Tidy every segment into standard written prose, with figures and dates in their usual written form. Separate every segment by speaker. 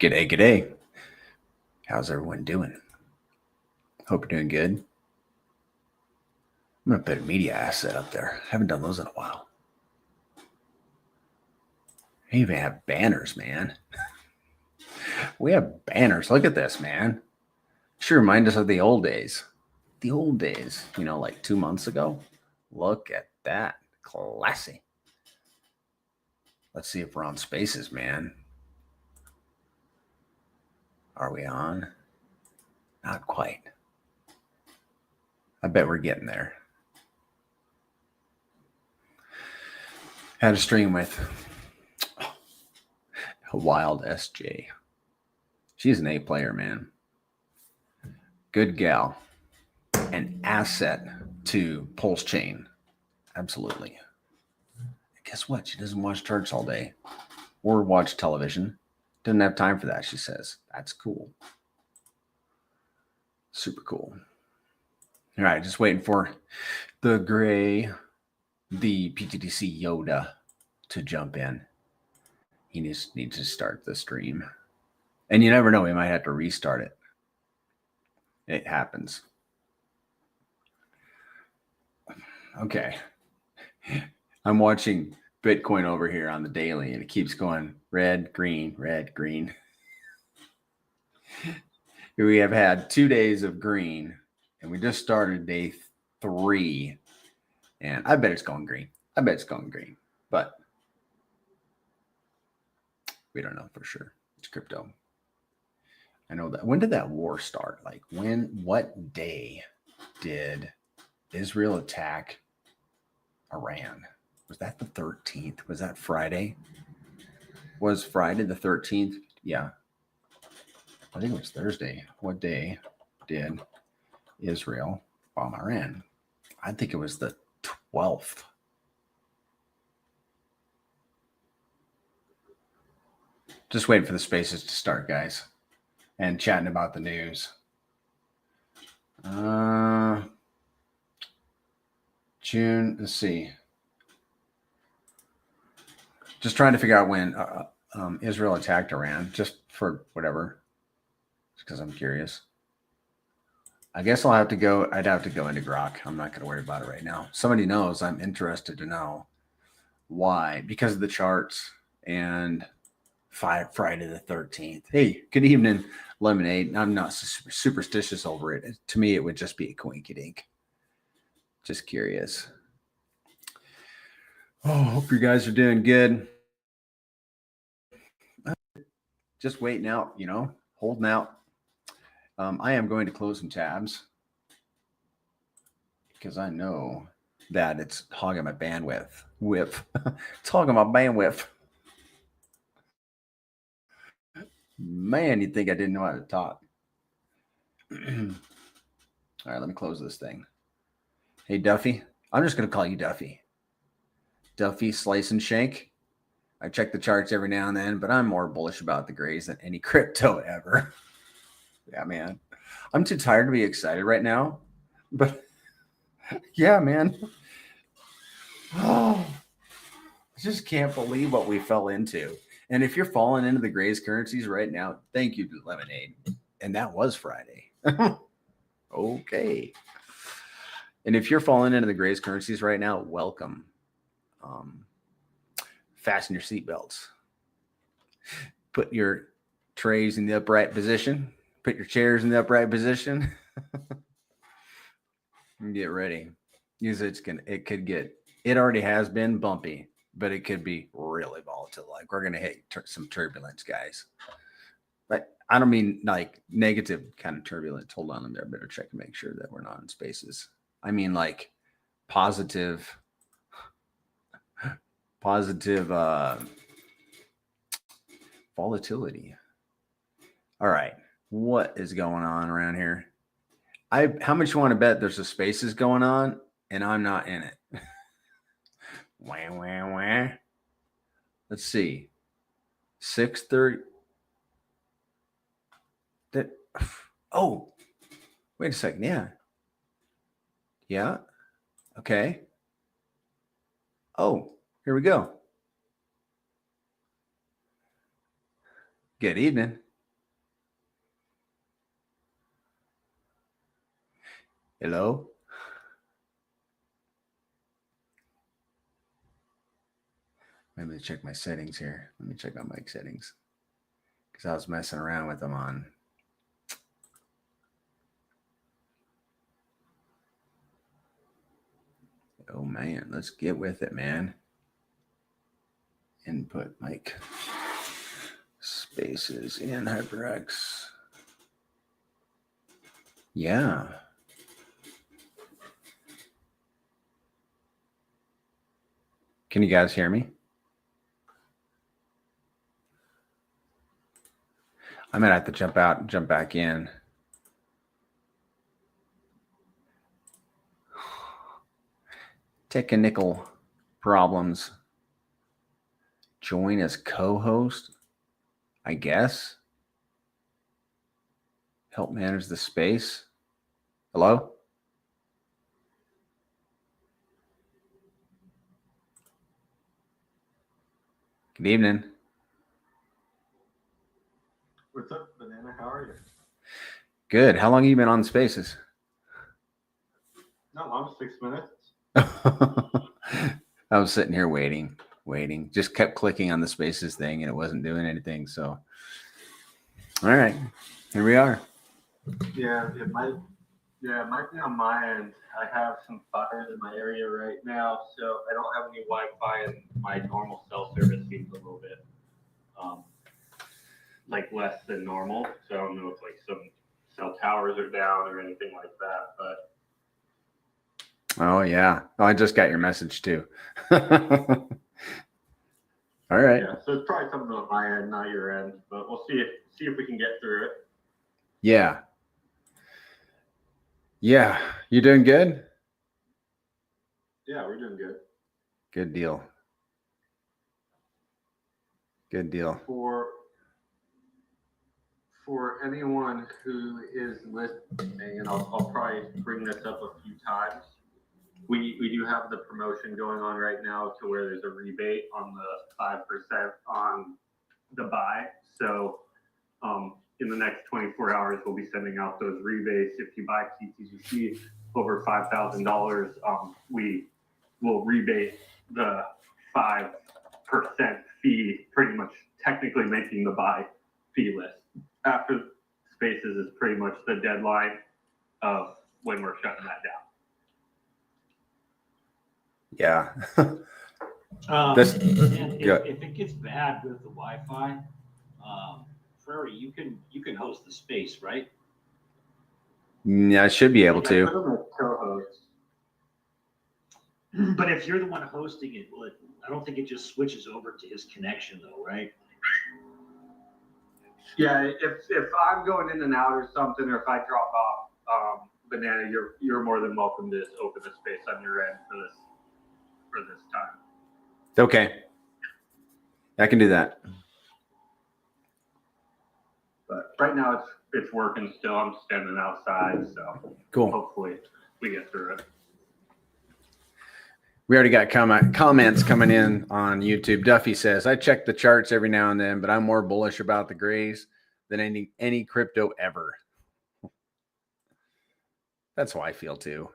Speaker 1: G'day, g'day. How's everyone doing? Hope you're doing good. I'm going to put a media asset up there. Haven't done those in a while. I even have banners, man. We have banners. Look at this, man. Sure remind us of the old days. The old days, like 2 months ago. Look at that. Classy. Let's see if we're on Spaces, man. Are we on? Not quite. I bet we're getting there. Had a stream with a wild SJ. She's an A player, man. Good gal. An asset to Pulse Chain. Absolutely. Guess what? She doesn't watch charts all day or watch television. Doesn't have time for that, she says. That's cool. Super cool. All right, just waiting for the pTGC Yoda to jump in. He needs to start the stream. And you never know, we might have to restart it. It happens. Okay. I'm watching Bitcoin over here on the daily, and it keeps going red, green, red, green. We have had 2 days of green, and we just started day 3, and I bet it's going green. But we don't know for sure. It's crypto. I know that. When did that war start? Like what day did Israel attack Iran? Was that the 13th? Was that Friday? Was Friday the 13th? Yeah. I think it was Thursday. What day did Israel bomb Iran? I think it was the 12th. Just waiting for the spaces to start, guys, and chatting about the news. June, let's see. Just trying to figure out when Israel attacked Iran, just for whatever, because I'm curious. I guess I'd have to go into Grok. I'm not going to worry about it right now. Somebody knows. I'm interested to know why, because of the charts and Friday the 13th. Hey, good evening, Lemonade. I'm not superstitious over it. To me, it would just be a coinkydink. Just curious. Oh, hope you guys are doing good. Just waiting out, holding out. I am going to close some tabs because I know that it's hogging my bandwidth. It's hogging my bandwidth. Man, you'd think I didn't know how to talk. All right, let me close this thing. Hey, Duffy. I'm just going to call you Duffy. Duffy Slice and Shank. I check the charts every now and then, but I'm more bullish about the grays than any crypto ever. Yeah, man. I'm too tired to be excited right now. But yeah, man. Oh, I just can't believe what we fell into. And if you're falling into the grays currencies right now, thank you to Lemonade. And that was Friday. Okay. And if you're falling into the grays currencies right now, welcome. Fasten your seatbelts. Put your trays in the upright position. Put your chairs in the upright position. And get ready. It already has been bumpy, but it could be really volatile. Like we're going to hit some turbulence, guys. But I don't mean like negative kind of turbulence. Hold on, I better check and make sure that we're not in spaces. I mean like positive volatility. All right. What is going on around here? How much you want to bet there's a spaces going on and I'm not in it? Wah, wah, wah. Let's see. 6:30. Oh, wait a second. Yeah. Okay. Oh, here we go. Good evening. Hello? Let me check my settings here. Let me check my mic settings. Because I was messing around with them on. Oh, man. Let's get with it, man. Input mic. Spaces in HyperX. Yeah. Can you guys hear me? I might have to jump out and jump back in. Technical problems. Join as co-host, I guess. Help manage the space. Hello? Good evening.
Speaker 2: What's up, Banana? How are you?
Speaker 1: Good. How long have you been on Spaces?
Speaker 2: Not long, 6 minutes.
Speaker 1: I was sitting here waiting. Just kept clicking on the Spaces thing and it wasn't doing anything. So, all right, here we are.
Speaker 2: Yeah, it might be on my end. I have some fires in my area right now, so I don't have any Wi-Fi, and my normal cell service seems a little bit like less than normal. So I don't know if like some cell towers are down or anything like that. But
Speaker 1: Oh yeah. Oh, I just got your message too. All right.
Speaker 2: yeah, so it's probably something on my end, not your end. But we'll see if we can get through it.
Speaker 1: Yeah. Yeah. You doing good?
Speaker 2: Yeah, we're doing good.
Speaker 1: Good deal. Good deal.
Speaker 2: For anyone who is listening, and I'll probably bring this up a few times, we do have the promotion going on right now to where there's a rebate on the 5% on the buy. So in the next 24 hours, we'll be sending out those rebates. If you buy pTGC over $5,000, we will rebate the 5% fee, pretty much technically making the buy fee list. After Spaces is pretty much the deadline of when we're shutting that down.
Speaker 1: Yeah.
Speaker 3: If it gets bad with the Wi-Fi, Prairie, you can host the space, right?
Speaker 1: Yeah, I should be able to.
Speaker 2: Co-host.
Speaker 3: But if you're the one hosting it, I don't think it just switches over to his connection though, right?
Speaker 2: Yeah, if I'm going in and out or something, or if I drop off, Banana, you're more than welcome to just open the space on your end for this time.
Speaker 1: Okay. I can do that.
Speaker 2: But right now it's working still. I'm standing outside, so
Speaker 1: Cool.
Speaker 2: Hopefully we get through it.
Speaker 1: We already got comments coming in on YouTube. Duffy says, I check the charts every now and then, but I'm more bullish about the grays than any crypto ever. That's how I feel too.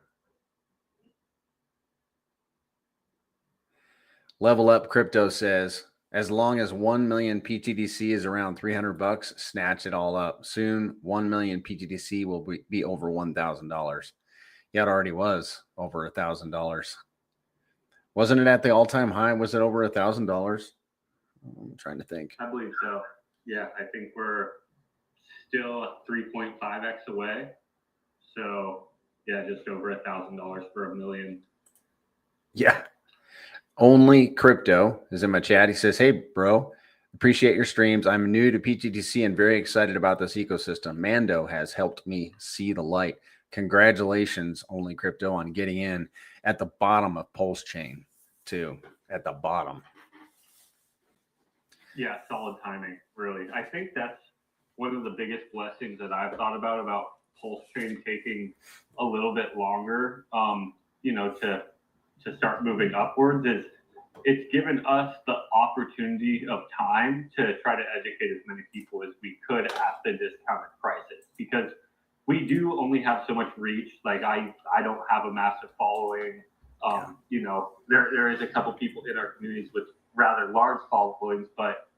Speaker 1: Level Up Crypto says, as long as 1 million PTDC is around $300, snatch it all up. Soon, 1 million PTDC will be over $1,000. Yeah, it already was over $1,000. Wasn't it at the all-time high? Was it over $1,000? I'm trying to think.
Speaker 2: I believe so. Yeah, I think we're still 3.5x away. So yeah, just over $1,000 for a million.
Speaker 1: Yeah. Only Crypto is in my chat. He says, hey, bro, appreciate your streams. I'm new to pTGC and very excited about this ecosystem. Mando has helped me see the light. Congratulations, Only Crypto, on getting in at the bottom of Pulse Chain, too. At the bottom.
Speaker 2: Yeah, solid timing, really. I think that's one of the biggest blessings that I've thought about Pulse Chain taking a little bit longer, to start moving upwards, is it's given us the opportunity of time to try to educate as many people as we could at the discounted prices. Because we do only have so much reach. Like I don't have a massive following. You know, there is a couple people in our communities with rather large followings, but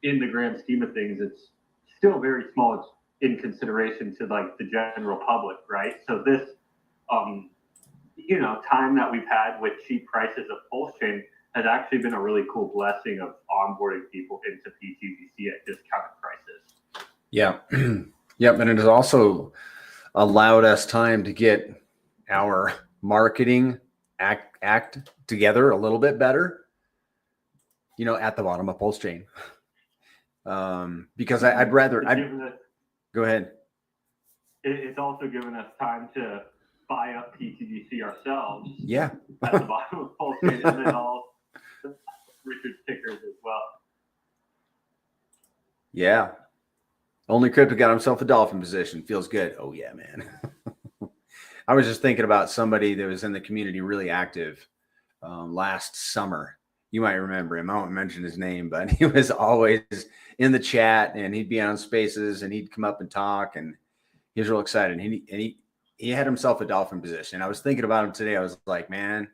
Speaker 2: in the grand scheme of things, it's still very small in consideration to like the general public, right? So this, you know, time that we've had with cheap prices of pulse chain has actually been a really cool blessing of onboarding people into pTGC at discounted prices.
Speaker 1: Yeah. Yep. And it has also allowed us time to get our marketing act together a little bit better, you know, at the bottom of pulse chain. Because I'd rather, go ahead.
Speaker 2: It's also given us time to buy up pTGC ourselves.
Speaker 1: Yeah.
Speaker 2: At the bottom of pulse chain, and then all Richard's tickers as well.
Speaker 1: Yeah. Only Crypto got himself a dolphin position. Feels good. Oh yeah, man. I was just thinking about somebody that was in the community really active last summer. You might remember him. I won't mention his name, but he was always in the chat and he'd be on spaces and he'd come up and talk and he was real excited. And he had himself a dolphin position. I was thinking about him today. I was like, man,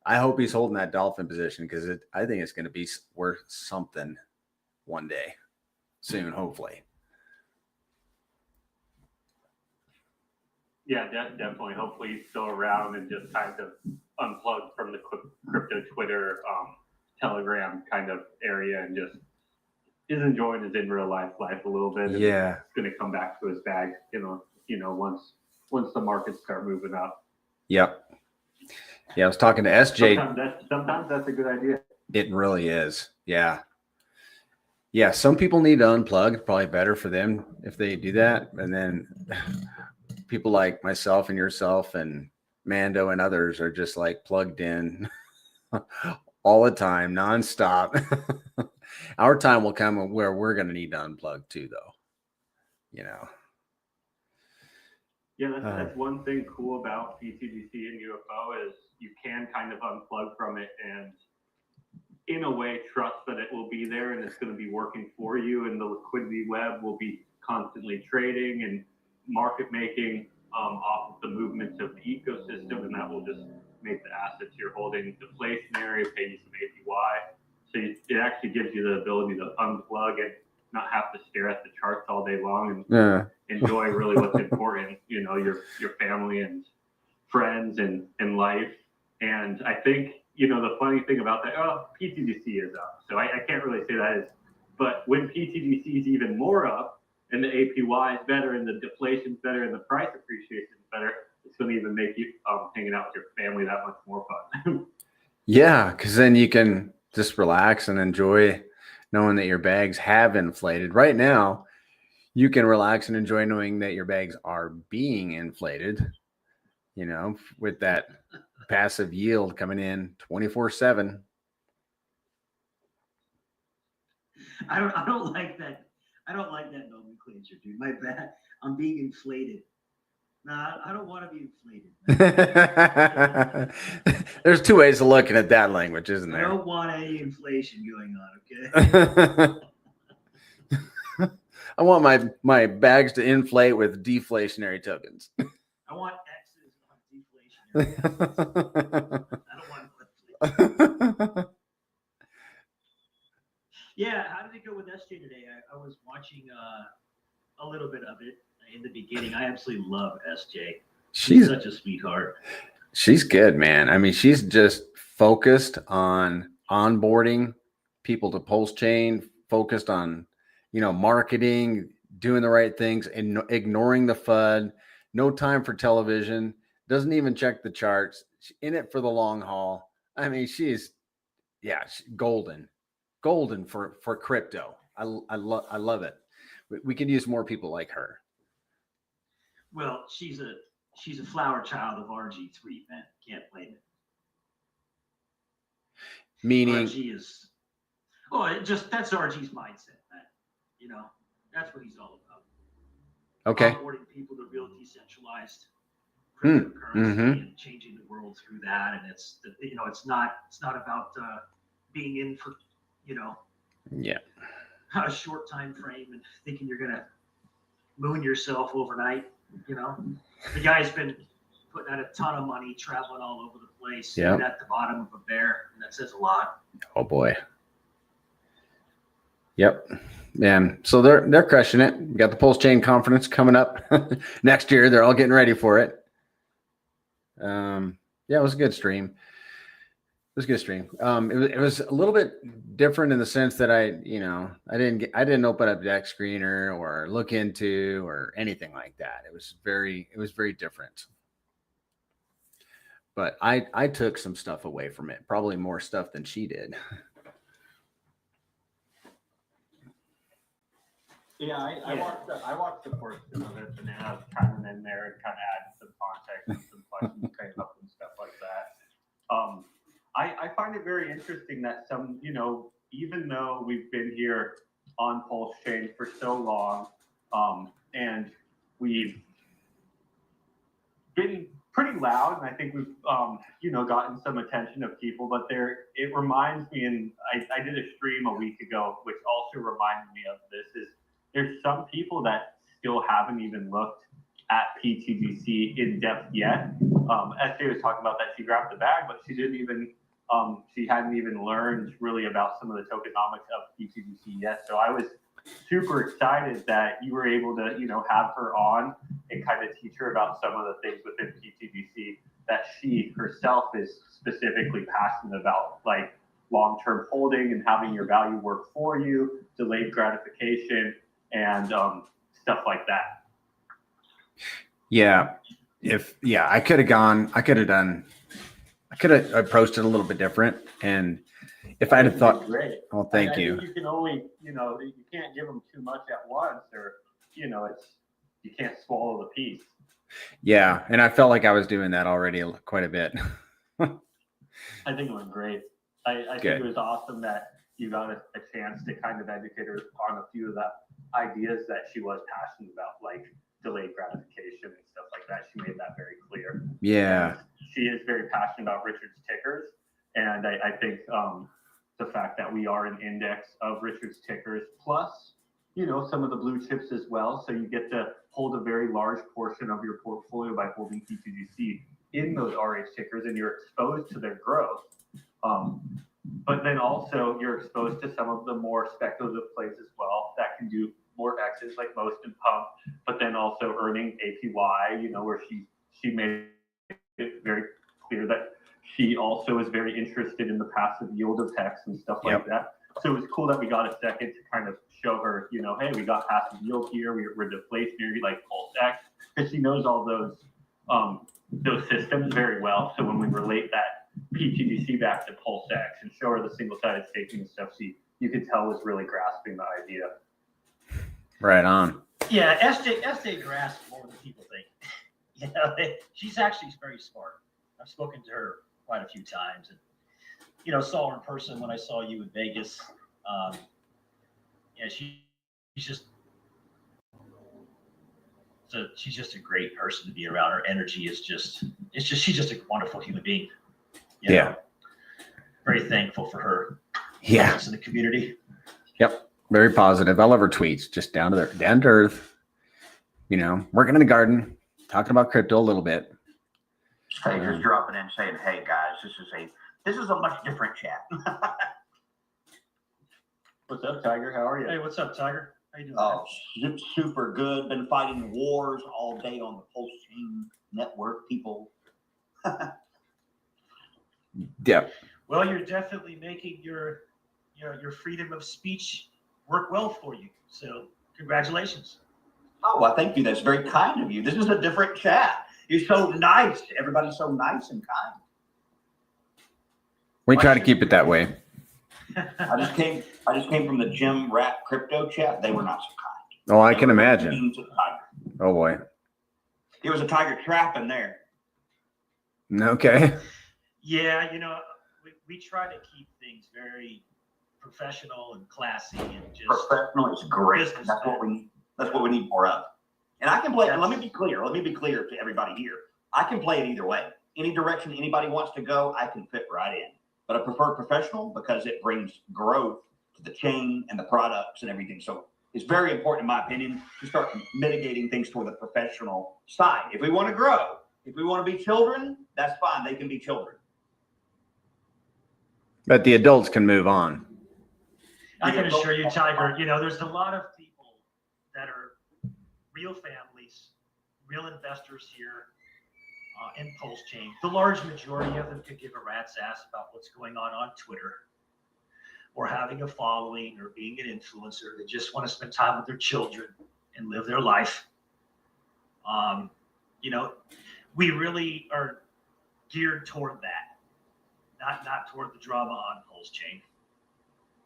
Speaker 1: I hope he's holding that dolphin position because I think it's going to be worth something one day soon, hopefully.
Speaker 2: Yeah, definitely. Hopefully he's still around and just kind of unplugged from the crypto Twitter, Telegram kind of area and just is enjoying his in real life a little bit.
Speaker 1: Yeah.
Speaker 2: It's going to come back to his bag, you know, once the markets start moving up.
Speaker 1: Yep. Yeah, I was talking to SJ.
Speaker 2: Sometimes that's a good idea.
Speaker 1: It really is. Yeah. Yeah, some people need to unplug. Probably better for them if they do that. And then people like myself and yourself and Mando and others are just like plugged in all the time, nonstop. Our time will come where we're going to need to unplug too, though. You know.
Speaker 2: Yeah, that's one thing cool about pTGC and UFO is you can kind of unplug from it and in a way trust that it will be there and it's going to be working for you and the liquidity web will be constantly trading and market making off of the movements of the ecosystem, and that will just make the assets you're holding deflationary, pay you some APY. So it actually gives you the ability to unplug and not have to stare at the charts all day long and enjoy really what's important, you know, your family and friends and life. And I think, you know, the funny thing about that, pTGC is up. So I can't really say that is, but when pTGC is even more up, and the APY is better, and the deflation is better, and the price appreciation is better, it's going to even make you hanging out with your family that much more fun.
Speaker 1: Yeah, because then you can just relax and enjoy knowing that your bags have inflated. Right now, you can relax and enjoy knowing that your bags are being inflated, you know, with that passive yield coming in 24/7.
Speaker 4: I don't like that. I don't like that nomenclature, dude. My bad. I'm being inflated. Nah, I don't want to be inflated.
Speaker 1: There's two ways of looking at that language, isn't there?
Speaker 4: I don't want any inflation going on, okay?
Speaker 1: I want my bags to inflate with deflationary tokens.
Speaker 4: I want X's on deflationary. I don't want inflation. Yeah, how did it go with SJ today? I was watching a little bit of it in the beginning. I absolutely love SJ. She's such a sweetheart.
Speaker 1: She's good, man. I mean, she's just focused on onboarding people to Pulse Chain, focused on, you know, marketing, doing the right things, and ignoring the FUD. No time for television. Doesn't even check the charts. She's in it for the long haul. I mean, she's golden for crypto. I love it. We could use more people like her.
Speaker 4: Well, she's a flower child of RG3, man. Can't blame it.
Speaker 1: Meaning,
Speaker 4: RG is that's RG's mindset, man. You know, that's what he's all about.
Speaker 1: okay.
Speaker 4: Onboarding people to real decentralized cryptocurrency and changing the world through that, and it's not about being in for a short time frame and thinking you're gonna moon yourself overnight. You know, the guy's been putting out a ton of money, traveling all over the place,
Speaker 1: Yeah.
Speaker 4: at the bottom of a bear, and that says a lot.
Speaker 1: Oh boy. Yep. Man, so they're crushing it. We got the Pulse Chain Conference coming up next year. They're all getting ready for it. Yeah, it was a good stream. It was a good stream. It was a little bit different in the sense that I didn't open up Deck Screener or look into or anything like that. It was very different. But I took some stuff away from it, probably more stuff than she did.
Speaker 2: Yeah, I watched the portion of it, and then I was kind of in there and kind of added some context and some questions came up and stuff like that. I find it very interesting that some, even though we've been here on Pulse Chain for so long, and we've been pretty loud, and I think we've, gotten some attention of people, but it reminds me, and I did a stream a week ago, which also reminded me of this, is there's some people that still haven't even looked at pTGC in depth yet. SJ was talking about that she grabbed the bag, but she didn't even, she hadn't even learned really about some of the tokenomics of pTGC yet. So I was super excited that you were able to, have her on and kind of teach her about some of the things within pTGC that she herself is specifically passionate about, like long-term holding and having your value work for you, delayed gratification, and stuff like that.
Speaker 1: Yeah. I could have approached it a little bit different. And if I'd have thought,
Speaker 2: great.
Speaker 1: oh, thank
Speaker 2: I
Speaker 1: you.
Speaker 2: think you can only, you can't give them too much at once, or, you can't swallow the piece.
Speaker 1: Yeah. And I felt like I was doing that already quite a bit.
Speaker 2: I think it went great. I think it was awesome that you got a chance to kind of educate her on a few of the ideas that she was passionate about, like delayed gratification and stuff like that. She made that very clear.
Speaker 1: Yeah.
Speaker 2: And she is very passionate about Richard's tickers. And I think the fact that we are an index of Richard's tickers, plus, some of the blue chips as well. So you get to hold a very large portion of your portfolio by holding pTGC in those RH tickers, and you're exposed to their growth. But then also you're exposed to some of the more speculative plays as well that can do more X's, like Most and Pump, but then also earning APY, where she made it very clear that she also is very interested in the passive yield of Hex and stuff like that. So it was cool that we got a second to kind of show her, hey, we got passive yield here, we're deflationary like Pulse X, because she knows all those systems very well. So when we relate that pTGC back to Pulse X and show her the single-sided staking and stuff, you could tell was really grasping the idea.
Speaker 1: Right on.
Speaker 4: Yeah, SJ grasps more than people think. She's actually very smart. I've spoken to her quite a few times, and saw her in person when I saw you in Vegas. She's just a great person to be around. Her energy is she's just a wonderful human being.
Speaker 1: Yeah.
Speaker 4: Very thankful for her.
Speaker 1: Yeah.
Speaker 4: In the community.
Speaker 1: Yep. Very positive. I love her tweets. Just down to earth. Working in the garden, talking about crypto a little bit.
Speaker 5: Just dropping in saying, hey guys, this is a much different chat.
Speaker 2: What's up, Tiger? How are you?
Speaker 4: Hey, what's up, Tiger? How you doing?
Speaker 5: Oh, super good. Been fighting wars all day on the Pulse Chain network, people.
Speaker 1: Yeah.
Speaker 4: Well, you're definitely making your freedom of speech work well for you. So congratulations.
Speaker 5: Oh, well, thank you. That's very kind of you. This is a different chat. You're so nice. Everybody's so nice and kind.
Speaker 1: We try to keep it that way.
Speaker 5: I just came from the Jim Rat crypto chat. They were not so kind.
Speaker 1: Oh, I can imagine. Oh boy.
Speaker 5: There was a tiger trap in there.
Speaker 1: Okay.
Speaker 4: Yeah, we try to keep things very professional and classy and just
Speaker 5: professional is great.
Speaker 4: Business,
Speaker 5: that's what we need. That's what we need more of. And I can play. Let me be clear. Let me be clear to everybody here. I can play it either way. Any direction anybody wants to go, I can fit right in. But I prefer professional because it brings growth to the chain and the products and everything. So it's very important, in my opinion, to start mitigating things toward the professional side. If we want to grow, if we want to be children, that's fine. They can be children.
Speaker 1: But the adults can move on.
Speaker 4: I can assure you, Tiger, there's a lot of people that are real families, real investors here in Pulse Chain. The large majority of them could give a rat's ass about what's going on Twitter, or having a following, or being an influencer. They just want to spend time with their children and live their life. We really are geared toward that, not toward the drama on Pulse Chain,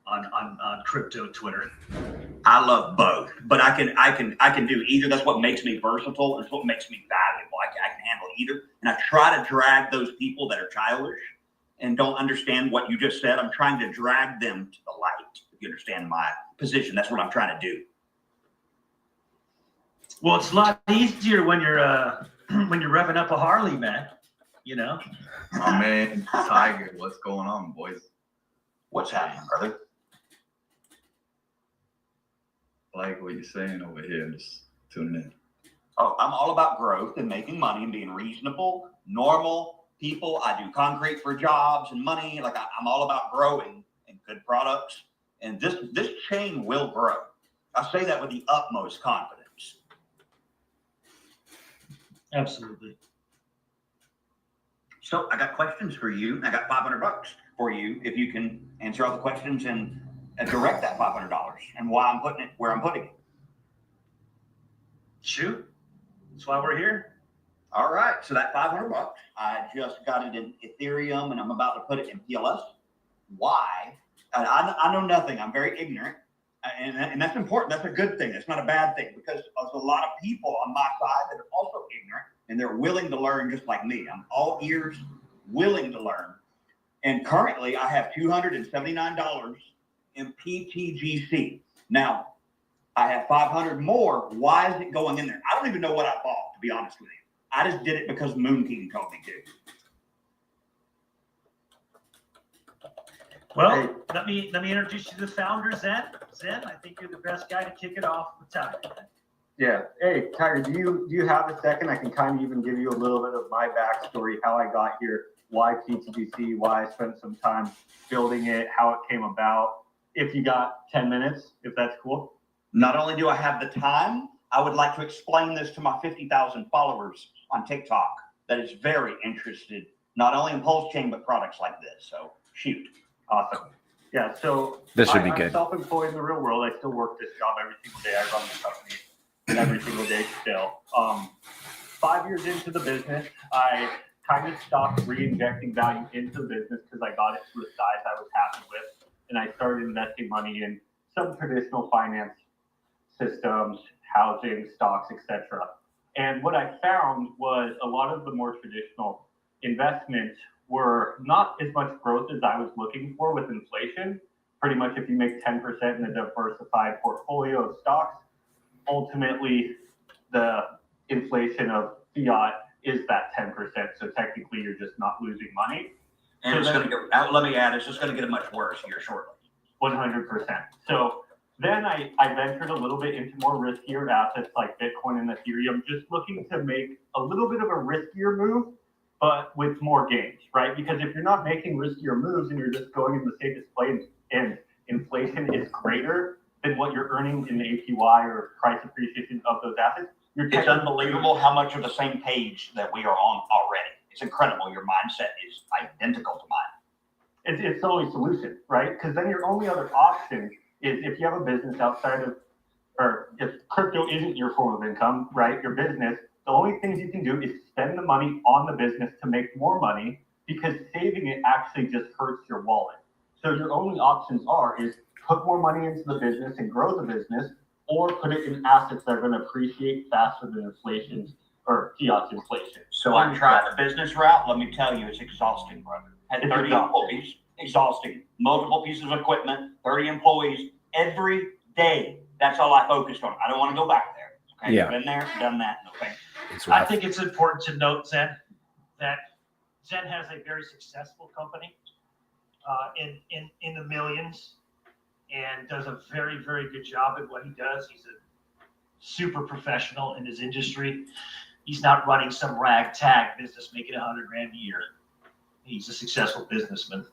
Speaker 4: on crypto Twitter.
Speaker 5: I love both, but I can do either. That's what makes me versatile. It's what makes me valuable. I can handle either. And I try to drag those people that are childish and don't understand what you just said. I'm trying to drag them to the light. If you understand my position, that's what I'm trying to do.
Speaker 4: Well, it's a lot easier when you're revving up a Harley, man.
Speaker 6: My man, Tiger, what's going on, boys?
Speaker 5: What's happening, brother?
Speaker 6: Like what you're saying over here, just tuning in.
Speaker 5: Oh, I'm all about growth and making money and being reasonable, normal people. I do concrete for jobs and money. Like I'm all about growing and good products. And this chain will grow. I say that with the utmost confidence.
Speaker 4: Absolutely.
Speaker 5: So I got questions for you. I got $500 for you if you can answer all the questions and direct that $500 and why I'm putting it where I'm putting it.
Speaker 4: Shoot. That's why we're here.
Speaker 5: All right. So that $500, I just got it in Ethereum and I'm about to put it in PLS. Why? I know nothing. I'm very ignorant. And that's important. That's a good thing. That's not a bad thing, because there's a lot of people on my side that are also ignorant and they're willing to learn just like me. I'm all ears, willing to learn. And currently I have $279 in pTGC. Now I have 500 more. Why is it going in there? I don't even know what I bought, to be honest with you. I just did it because Moon King told me to.
Speaker 4: Well, let me introduce you to the founder, Zen. Zen, I think you're the best guy to kick it off with Tiger.
Speaker 2: Yeah. Hey, Tiger, do you have a second? I can kind of even give you a little bit of my backstory, how I got here, why pTGC, why I spent some time building it, how it came about. If you got 10 minutes, if that's cool.
Speaker 5: Not only do I have the time, I would like to explain this to my 50,000 followers on TikTok that is very interested, not only in Pulse Chain, but products like this. So shoot.
Speaker 2: Awesome. Yeah, so
Speaker 1: This should be
Speaker 2: I'm
Speaker 1: good.
Speaker 2: self-employed in the real world. I still work this job every single day. I run the company every single day still. 5 years into the business, I kind of stopped reinjecting value into the business because I got it to a size I was happy with. And I started investing money in some traditional finance systems, housing, stocks, etc. And what I found was a lot of the more traditional investments were not as much growth as I was looking for with inflation. Pretty much if you make 10% in a diversified portfolio of stocks, ultimately the inflation of fiat is that 10%. So technically you're just not losing money.
Speaker 5: And it's going to get, let me add, it's just going to get much worse here shortly.
Speaker 2: 100%. So then I ventured a little bit into more riskier assets like Bitcoin and Ethereum, just looking to make a little bit of a riskier move, but with more gains, right? Because if you're not making riskier moves and you're just going in the safest place and inflation is greater than what you're earning in the APY or price appreciation of those assets,
Speaker 5: It's unbelievable how much of the same page that we are on already. It's incredible. Your mindset is identical to mine.
Speaker 2: It's the only solution, right? Because then your only other option is if you have a business outside of, or if crypto isn't your form of income, right? Your business, the only things you can do is spend the money on the business to make more money, because saving it actually just hurts your wallet. So your only options is put more money into the business and grow the business, or put it in assets that are going to appreciate faster than inflation or fiat inflation.
Speaker 5: So I tried the business route. Let me tell you, it's exhausting, brother. Had 30 employees, exhausting, multiple pieces of equipment, 30 employees every day. That's all I focused on. I don't want to go back there. Okay,
Speaker 1: Yeah.
Speaker 5: Been there, done that. Okay.
Speaker 1: It's
Speaker 4: I
Speaker 1: rough.
Speaker 4: think it's important to note, Zen, that Zen has a very successful company in the millions. and does a very, very good job at what he does. He's a super professional in his industry. He's not running some ragtag business making $100 grand a year. He's a successful businessman.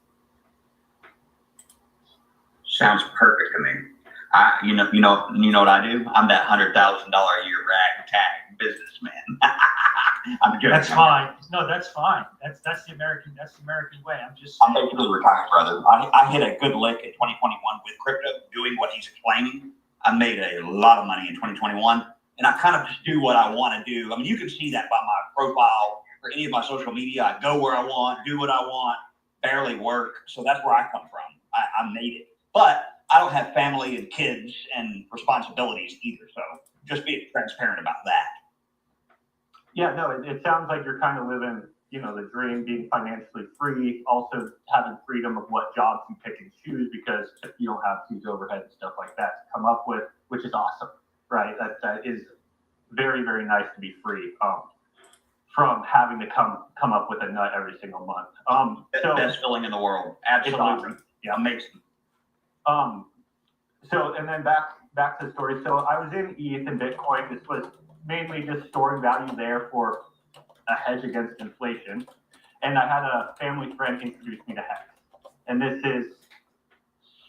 Speaker 5: Sounds perfect to me. You know what I do? I'm that $100,000 a year ragtag businessman. I'm joking.
Speaker 4: That's fine. No, that's fine. That's the American way.
Speaker 5: I'm basically retired, brother. I hit a good lick in 2021 with crypto, doing what he's explaining. I made a lot of money in 2021, and I kind of just do what I want to do. I mean, you can see that by my profile or any of my social media. I go where I want, do what I want, barely work. So that's where I come from. I made it. But I don't have family and kids and responsibilities either. So just being transparent about that.
Speaker 2: Yeah, no, it sounds like you're kind of living, the dream, being financially free, also having freedom of what jobs you pick and choose, because you don't have huge overhead and stuff like that to come up with, which is awesome, right? That is very, very nice to be free from having to come up with a nut every single month. So
Speaker 5: Best feeling in the world. Absolutely.
Speaker 2: Awesome.
Speaker 5: Yeah, amazing.
Speaker 2: So, and then back to the story. So I was in ETH and Bitcoin. This was mainly just storing value there for a hedge against inflation. And I had a family friend introduce me to Hex. And this is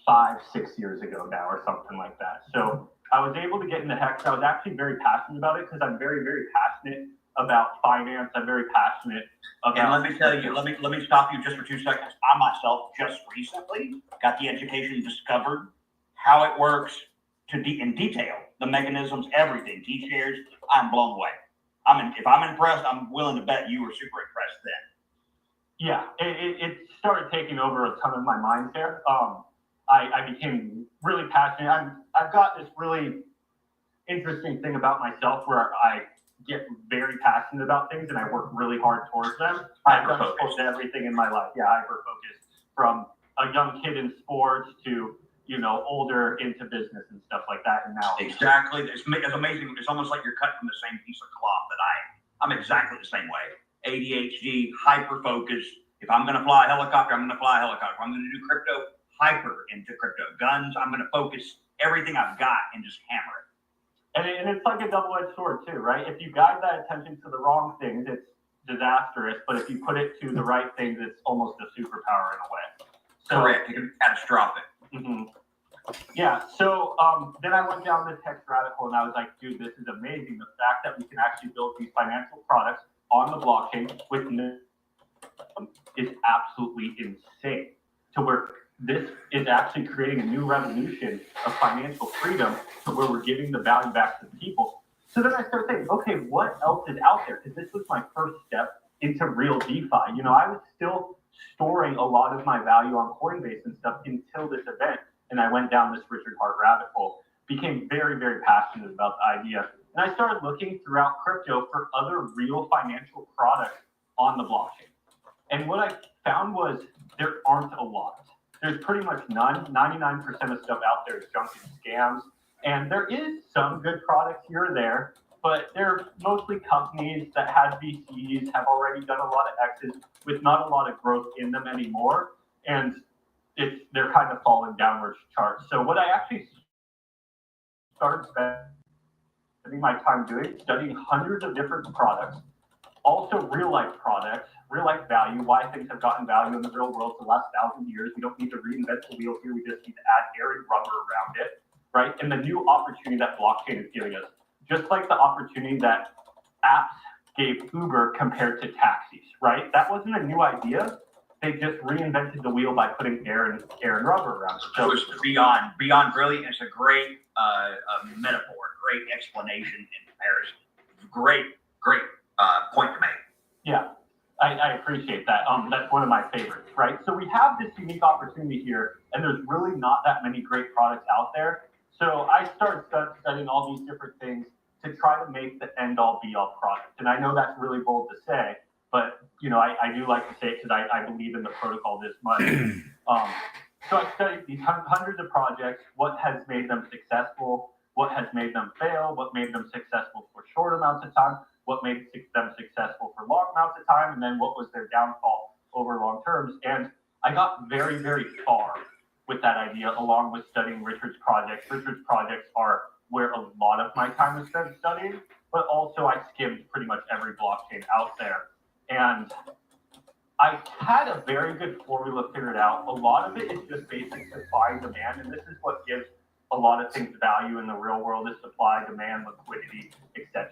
Speaker 2: 5-6 years ago now or something like that. So I was able to get into Hex. I was actually very passionate about it because I'm very, very passionate about finance. I'm very passionate about.
Speaker 5: And let me tell you, let me stop you just for 2 seconds. I myself just recently got the education, discovered how it works in detail, the mechanisms, everything, T-shares. I'm blown away. If I'm impressed, I'm willing to bet you were super impressed then.
Speaker 2: Yeah, it started taking over a ton of my mind there. I became really passionate. I've got this really interesting thing about myself where I get very passionate about things and I work really hard towards them. I've done close to everything in my life. Yeah, hyper-focused, from a young kid in sports to, older into business and stuff like that. And now
Speaker 5: Exactly. It's amazing. It's almost like you're cut from the same piece of cloth that I'm exactly the same way. ADHD, hyper-focused. If I'm going to fly a helicopter, I'm going to fly a helicopter. If I'm going to do crypto, hyper into crypto. Guns, I'm going to focus everything I've got and just hammer it.
Speaker 2: And it's like a double-edged sword too, right? If you guide that attention to the wrong things, it's disastrous. But if you put it to the right things, it's almost a superpower in a way. So,
Speaker 5: correct. It can be catastrophic.
Speaker 2: Mm-hmm. Yeah. So then I went down this Hex rabbit hole and I was like, dude, this is amazing. The fact that we can actually build these financial products on the blockchain with is absolutely insane. To where this is actually creating a new revolution of financial freedom to where we're giving the value back to the people. So then I started thinking, okay, what else is out there? Because this was my first step into real DeFi. I was still storing a lot of my value on Coinbase and stuff until this event. And I went down this Richard Hart rabbit hole, became very, very passionate about the idea. And I started looking throughout crypto for other real financial products on the blockchain. And what I found was there aren't a lot. There's pretty much none. 99% of stuff out there is junk and scams. And there is some good products here or there, but they're mostly companies that had VCs, have already done a lot of exits with not a lot of growth in them anymore. And they're kind of falling downward charts. So what I actually started spending my time doing, studying hundreds of different products, also real life products, real life value, why things have gotten value in the real world for the last 1,000 years. We don't need to reinvent the wheel here. We just need to add air and rubber around it, right? And the new opportunity that blockchain is giving us, just like the opportunity that apps gave Uber compared to taxis, right? That wasn't a new idea. They just reinvented the wheel by putting air and rubber around it.
Speaker 5: So it's beyond brilliant. It's a great metaphor, great explanation in comparison. Great point to make.
Speaker 2: Yeah, I appreciate that. That's one of my favorites, right? So we have this unique opportunity here, and there's really not that many great products out there. So I started studying all these different things to try to make the end-all be-all product. And I know that's really bold to say, but I do like to say it because I believe in the protocol this much. So I studied these hundreds of projects, what has made them successful, what has made them fail, what made them successful for short amounts of time, what made them successful for long amounts of time, and then what was their downfall over long terms. And I got very, very far with that idea, along with studying Richard's projects. Richard's projects are where a lot of my time is spent studying, but also I skimmed pretty much every blockchain out there. And I had a very good formula figured out. A lot of it is just basic supply and demand, and this is what gives a lot of things value in the real world is supply, demand, liquidity, etc.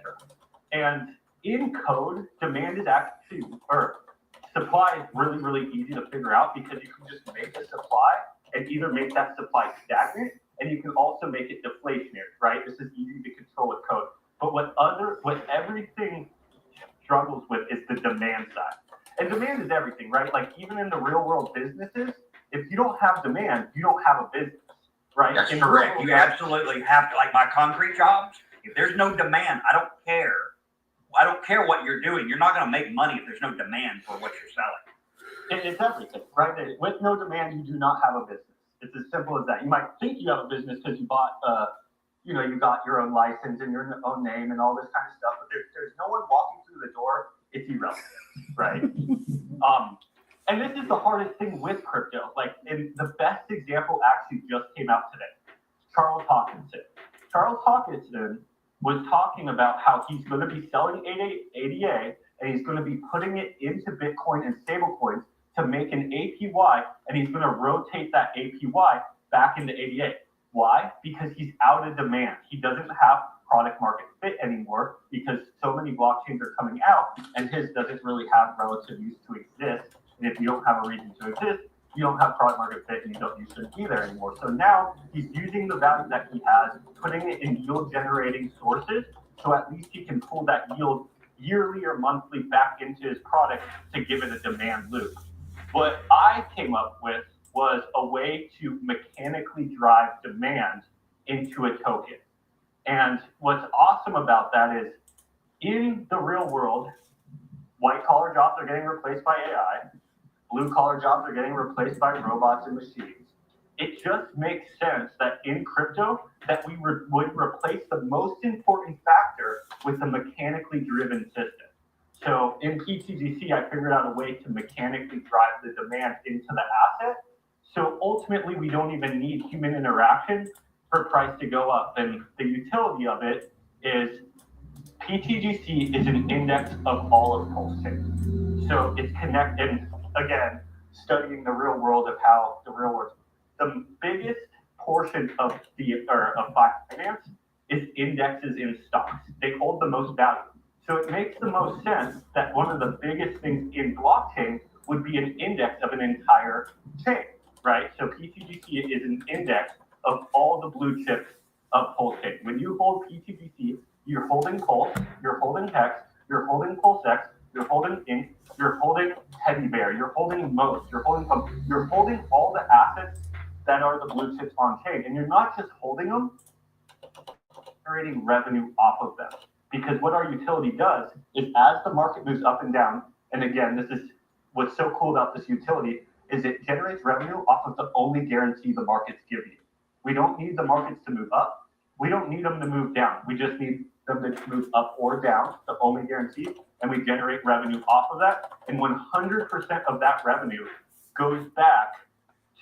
Speaker 2: And in code, demand is actually, or supply is really, really easy to figure out because you can just make a supply and either make that supply stagnant, and you can also make it deflationary, right? This is easy to control with code. But what everything struggles with is the demand side. And demand is everything, right? Like even in the real world businesses, if you don't have demand, you don't have a business, right?
Speaker 5: That's
Speaker 2: In
Speaker 5: correct.
Speaker 2: real
Speaker 5: You
Speaker 2: world,
Speaker 5: absolutely have to, like my concrete jobs, if there's no demand, I don't care. I don't care what you're doing. You're not going to make money if there's no demand for what you're selling.
Speaker 2: It's everything, right? With no demand, you do not have a business. It's as simple as that. You might think you have a business because you bought, you got your own license and your own name and all this kind of stuff, but there's no one walking through the door. It's irrelevant, right? And this is the hardest thing with crypto. Like, and the best example actually just came out today. Charles Hawkinson. Charles Hawkinson was talking about how he's going to be selling ADA and he's going to be putting it into Bitcoin and stablecoins to make an APY, and he's going to rotate that APY back into ADA. Why? Because he's out of demand. He doesn't have product market fit anymore because so many blockchains are coming out, and his doesn't really have relative use to exist. And if you don't have a reason to exist, you don't have product market fit, and you shouldn't be there anymore. So now he's using the value that he has, putting it in yield generating sources, so at least he can pull that yield yearly or monthly back into his product to give it a demand loop. What I came up with was a way to mechanically drive demand into a token. And what's awesome about that is in the real world, white collar jobs are getting replaced by AI, blue collar jobs are getting replaced by robots and machines. It just makes sense that in crypto that we would replace the most important factor with a mechanically driven system. So in pTGC, I figured out a way to mechanically drive the demand into the asset. So ultimately, we don't even need human interaction for price to go up. And the utility of it is pTGC is an index of all of pulse chains. So it's connected, again, studying the real world of how the real world, the biggest portion of finance is indexes in stocks. They hold the most value. So it makes the most sense that one of the biggest things in blockchain would be an index of an entire chain, right? So pTGC is an index of all the blue chips of Pulse chain. When you hold pTGC, you're holding Pulse, you're holding Hex, you're holding PulseX, you're holding Ink, you're holding Teddy Bear, you're holding Most, you're holding all the assets that are the blue chips on chain, and you're not just holding them, generating revenue off of them. Because what our utility does is as the market moves up and down, and again, this is what's so cool about this utility, is it generates revenue off of the only guarantee the markets give you. We don't need the markets to move up. We don't need them to move down. We just need them to move up or down, the only guarantee, and we generate revenue off of that. And 100% of that revenue goes back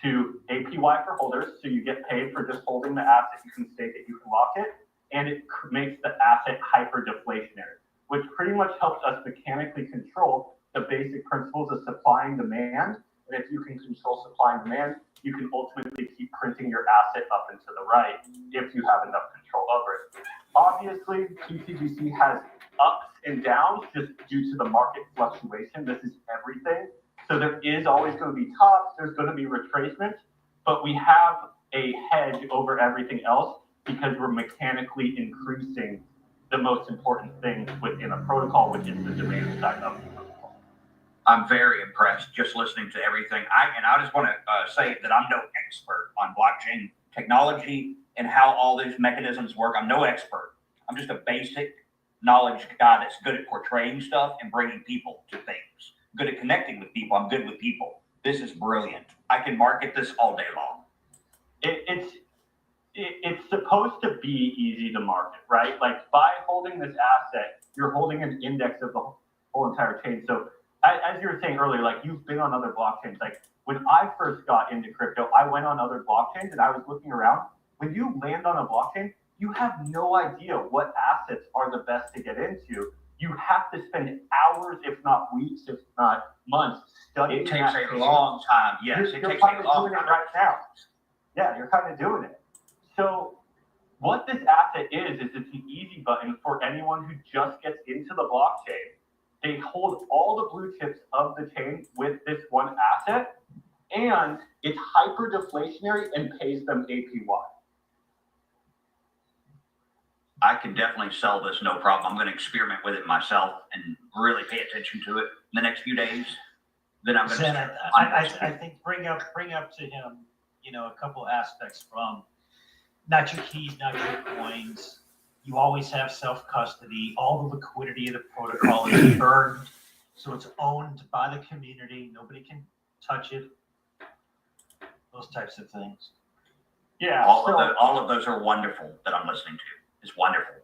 Speaker 2: to APY for holders, so you get paid for just holding the asset. You can stake it, you can lock it, and it makes the asset hyper deflationary, which pretty much helps us mechanically control the basic principles of supply and demand. And if you can control supply and demand, you can ultimately keep printing your asset up and to the right if you have enough control over it. Obviously, pTGC has ups and downs just due to the market fluctuation. This is everything. So there is always going to be tops, there's going to be retracements, but we have a hedge over everything else because we're mechanically increasing the most important thing within a protocol, which is the demand side of the protocol.
Speaker 5: I'm very impressed just listening to everything. I just want to say that I'm no expert on blockchain technology and how all these mechanisms work. I'm no expert. I'm just a basic knowledge guy that's good at portraying stuff and bringing people to things. Good at connecting with people. I'm good with people. This is brilliant. I can market this all day long.
Speaker 2: It's supposed to be easy to market, right? Like by holding this asset, you're holding an index of the whole entire chain. So as you were saying earlier, like you've been on other blockchains. Like when I first got into crypto, I went on other blockchains and I was looking around. When you land on a blockchain, you have no idea what assets are the best to get into. You have to spend hours, if not weeks, if not months, studying.
Speaker 5: It takes a long time. Yes, it takes a long time.
Speaker 2: Right now. Yeah, you're kind of doing it. So what this asset is it's an easy button for anyone who just gets into the blockchain. They hold all the blue chips of the chain with this one asset, and it's hyper deflationary and pays them APY.
Speaker 5: I can definitely sell this, no problem. I'm going to experiment with it myself and really pay attention to it in the next few days. Then I'm going to.
Speaker 4: I think bring up to him, a couple aspects from not your keys, not your coins. You always have self-custody. All the liquidity of the protocol is earned, so it's owned by the community. Nobody can touch it. Those types of things.
Speaker 2: Yeah.
Speaker 5: All of those are wonderful that I'm listening to. It's wonderful.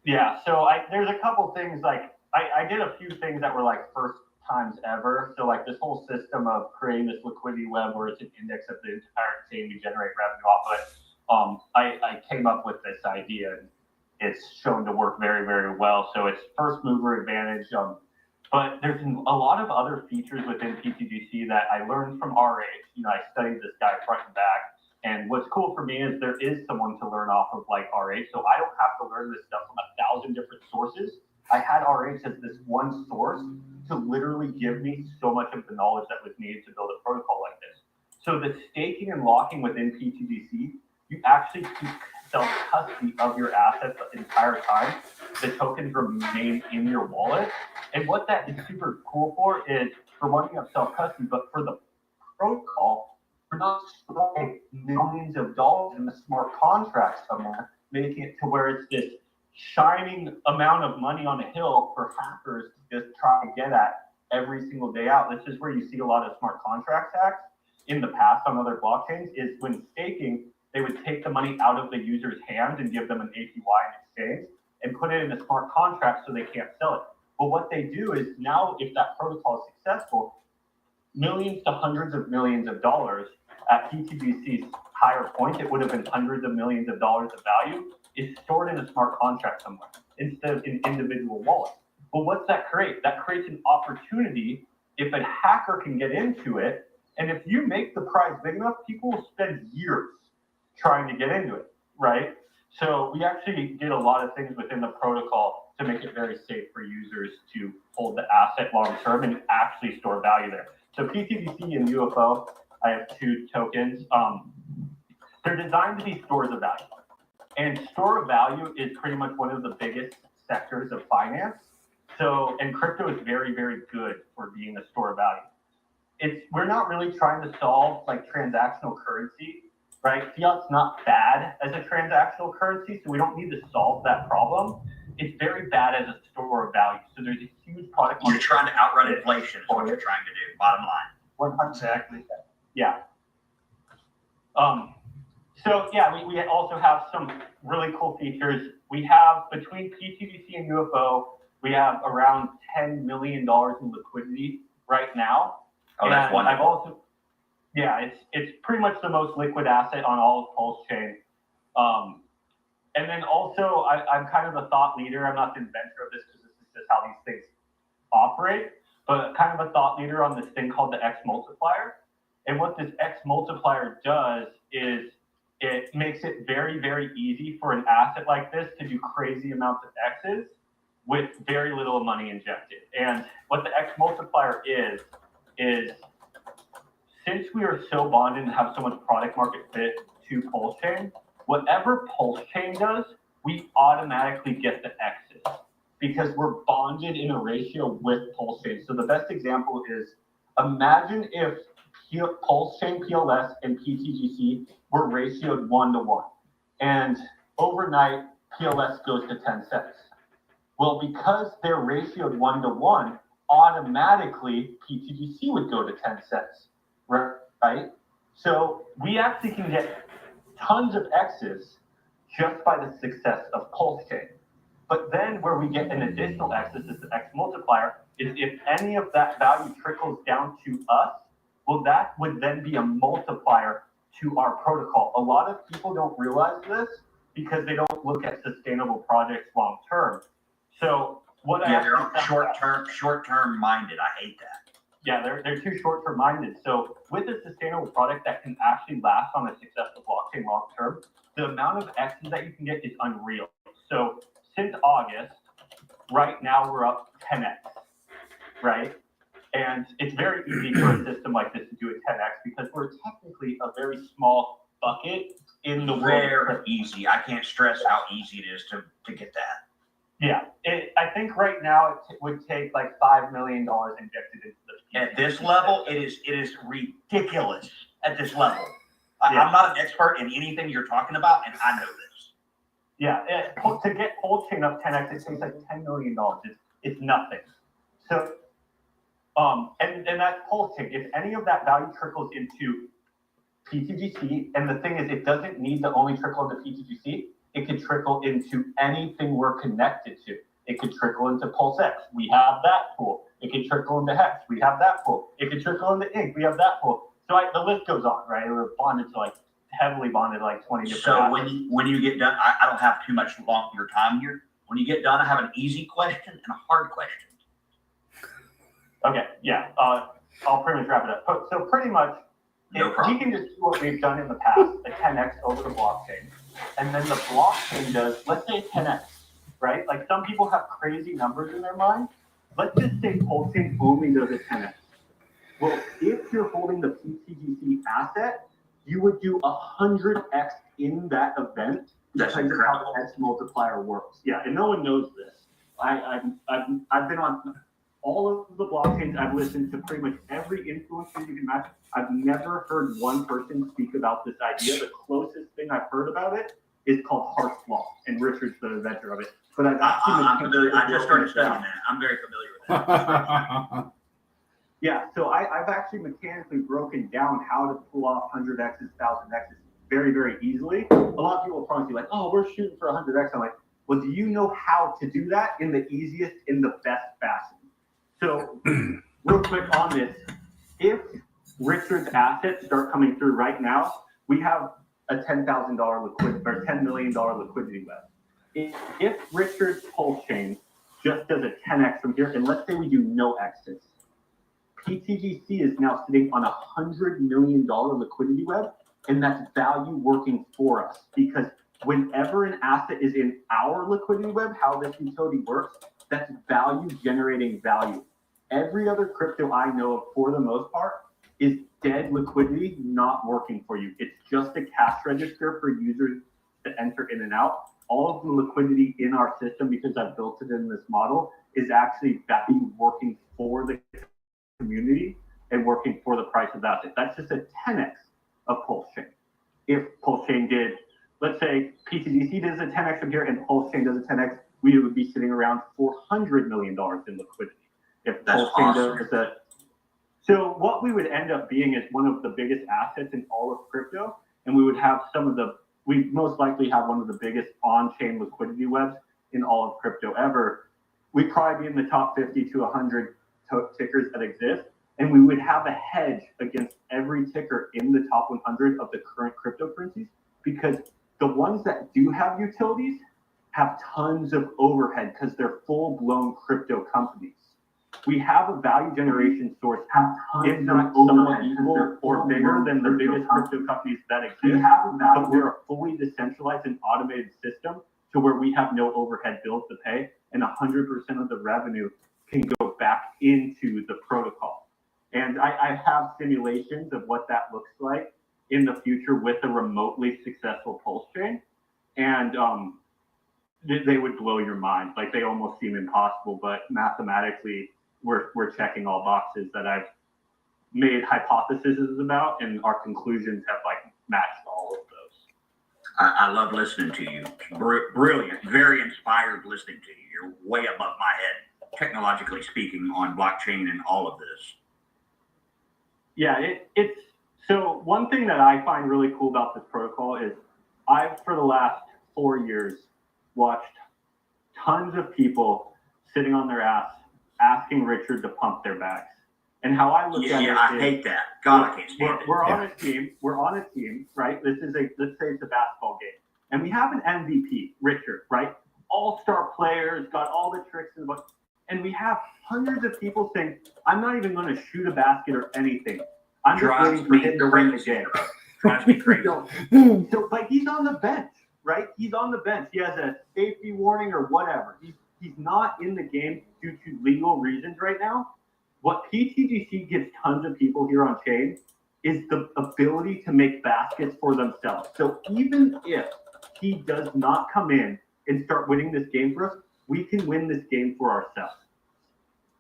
Speaker 2: Yeah. So there's a couple things like I did a few things that were like first times ever. So like this whole system of creating this liquidity web where it's an index of the entire chain to generate revenue off of it. I came up with this idea and it's shown to work very, very well. So it's first mover advantage. But there's a lot of other features within pTGC that I learned from RH. I studied this guy front and back. And what's cool for me is there is someone to learn off of like RH. So I don't have to learn this stuff from 1,000 different sources. I had RH as this one source to literally give me so much of the knowledge that was needed to build a protocol like this. So the staking and locking within pTGC, you actually keep self-custody of your assets the entire time. The tokens remain in your wallet. And what that is super cool for is for one, you have self-custody, but for the protocol, we're not storing millions of dollars in the smart contract somewhere, making it to where it's this shining amount of money on a hill for hackers to just try to get at every single day out. This is where you see a lot of smart contract hacks in the past on other blockchains is when staking, they would take the money out of the user's hands and give them an APY in exchange and put it in a smart contract so they can't sell it. But what they do is now if that protocol is successful, millions to hundreds of millions of dollars at pTGC's higher point, it would have been hundreds of millions of dollars of value, is stored in a smart contract somewhere instead of in individual wallets. Well, what's that create? That creates an opportunity if a hacker can get into it. And if you make the prize big enough, people will spend years trying to get into it, right? So we actually did a lot of things within the protocol to make it very safe for users to hold the asset long term and actually store value there. So pTGC and UFO, I have two tokens. They're designed to be stores of value. And store of value is pretty much one of the biggest sectors of finance. So, and crypto is very, very good for being a store of value. We're not really trying to solve like transactional currency, right? Fiat's not bad as a transactional currency, so we don't need to solve that problem. It's very bad as a store of value. So there's a huge product.
Speaker 5: You're trying to outrun inflation is what you're trying to do, bottom line.
Speaker 2: 100%. Exactly. Yeah. So yeah, we also have some really cool features. We have between pTGC and UFO, we have around $10 million in liquidity right now.
Speaker 5: Oh, that's wonderful.
Speaker 2: I've also, yeah, it's pretty much the most liquid asset on all of Pulse Chain. And then also, I'm kind of a thought leader. I'm not the inventor of this because this is just how these things operate, but kind of a thought leader on this thing called the X multiplier. And what this X multiplier does is it makes it very, very easy for an asset like this to do crazy amounts of X's with very little money injected. And what the X multiplier is since we are so bonded and have so much product market fit to Pulse Chain, whatever Pulse Chain does, we automatically get the X's because we're bonded in a ratio with Pulse Chain. So the best example is imagine if Pulse Chain PLS and pTGC were ratioed 1-to-1, and overnight PLS goes to 10 cents. Well, because they're ratioed 1-to-1, automatically pTGC would go to 10 cents, right? So we actually can get tons of X's just by the success of Pulse Chain. But then where we get an additional X, this is the X multiplier, is if any of that value trickles down to us, well, that would then be a multiplier to our protocol. A lot of people don't realize this because they don't look at sustainable projects long term. So what
Speaker 5: Yeah, they're short term minded. I hate that.
Speaker 2: Yeah, they're too short term minded. So with a sustainable product that can actually last on a successful blockchain long term, the amount of X's that you can get is unreal. So since August, right now we're up 10x, right? And it's very easy for a system like this to do a 10x because we're technically a very small bucket in the
Speaker 5: Very
Speaker 2: world.
Speaker 5: easy. I can't stress how easy it is to get that.
Speaker 2: Yeah, I think right now it would take like $5 million injected into the.
Speaker 5: At this level, it is ridiculous. At this level,
Speaker 2: Yeah.
Speaker 5: I'm not an expert in anything you're talking about, and I know this.
Speaker 2: Yeah, to get whole chain up 10x, it takes like $10 million. It's nothing. So, and that's pulse chain. If any of that value trickles into pTGC, and the thing is, it doesn't need to only trickle into pTGC. It could trickle into anything we're connected to. It could trickle into PulseX. We have that pool. It could trickle into Hex. We have that pool. It could trickle into Ink. We have that pool. So the list goes on, right? We're bonded to like heavily bonded to like 20 different.
Speaker 5: So
Speaker 2: assets.
Speaker 5: when you get done, I don't have too much longer time here. When you get done, I have an easy question and a hard question.
Speaker 2: Okay, yeah. I'll pretty much wrap it up. So pretty much,
Speaker 5: No
Speaker 2: if
Speaker 5: problem.
Speaker 2: we can just do what we've done in the past, a 10x over the blockchain, and then the blockchain does, let's say 10x, right? Like some people have crazy numbers in their mind. Let's just say Pulsechain only does a 10x. Well, if you're holding the pTGC asset, you would do 100x in that event.
Speaker 5: That's
Speaker 2: because of
Speaker 5: incredible.
Speaker 2: how the X multiplier works. Yeah, and no one knows this. I've been on all of the blockchains. I've listened to pretty much every influencer you can imagine. I've never heard one person speak about this idea. The closest thing I've heard about it is called Hart's Law, and Richard's the inventor of it. But I've actually
Speaker 5: I'm familiar. I just started studying that. I'm very familiar with that.
Speaker 2: Yeah, so I've actually mechanically broken down how to pull off 100x's, 1000x's very, very easily. A lot of people will probably be like, oh, we're shooting for 100x. I'm like, well, do you know how to do that in the easiest, in the best fashion? So real quick on this, if Richard's assets start coming through right now, we have a $10,000 liquidity or $10 million liquidity web. If Richard's pulse chain just does a 10x from here, and let's say we do no exits, pTGC is now sitting on a $100 million liquidity web, and that's value working for us because whenever an asset is in our liquidity web, how this utility works, that's value generating value. Every other crypto I know of, for the most part, is dead liquidity not working for you. It's just a cash register for users to enter in and out. All of the liquidity in our system, because I've built it in this model, is actually value working for the community and working for the price of the asset. That's just a 10x of Pulsechain. If Pulsechain did, let's say pTGC does a 10x from here and Pulsechain does a 10x, we would be sitting around $400 million in liquidity. If
Speaker 5: That's
Speaker 2: Pulsechain
Speaker 5: awesome.
Speaker 2: does a, so what we would end up being is one of the biggest assets in all of crypto, and we would have we most likely have one of the biggest on-chain liquidity webs in all of crypto ever. We'd probably be in the top 50 to 100 tickers that exist, and we would have a hedge against every ticker in the top 100 of the current cryptocurrencies, because the ones that do have utilities have tons of overhead because they're full-blown crypto companies. We have a value generation source, if not somewhat equal or bigger than the biggest crypto companies that exist, but we're a fully decentralized and automated system to where we have no overhead bills to pay, and 100% of the revenue can go back into the protocol. And I have simulations of what that looks like in the future with a remotely successful pulse chain, and they would blow your mind. Like, they almost seem impossible, but mathematically, we're checking all boxes that I've made hypotheses about, and our conclusions have like matched all of those.
Speaker 5: I love listening to you. Brilliant, very inspired listening to you. You're way above my head, technologically speaking, on blockchain and all of this.
Speaker 2: Yeah, it's so one thing that I find really cool about this protocol is I've, for the last 4 years, watched tons of people sitting on their ass asking Richard to pump their backs. And how I look at it
Speaker 5: I
Speaker 2: is,
Speaker 5: hate that. God, I can't stand it.
Speaker 2: we're on a team. We're on a team, right? Let's say it's a basketball game, and we have an MVP, Richard, right? All-star players, got all the tricks in the book, and we have hundreds of people saying, "I'm not even going to shoot a basket or anything. I'm just waiting for him to win the game."
Speaker 5: Drives me crazy.
Speaker 2: So, like, he's on the bench, right? He's on the bench. He has a safety warning or whatever. He's not in the game due to legal reasons right now. What pTGC gives tons of people here on chain is the ability to make baskets for themselves. So even if he does not come in and start winning this game for us, we can win this game for ourselves.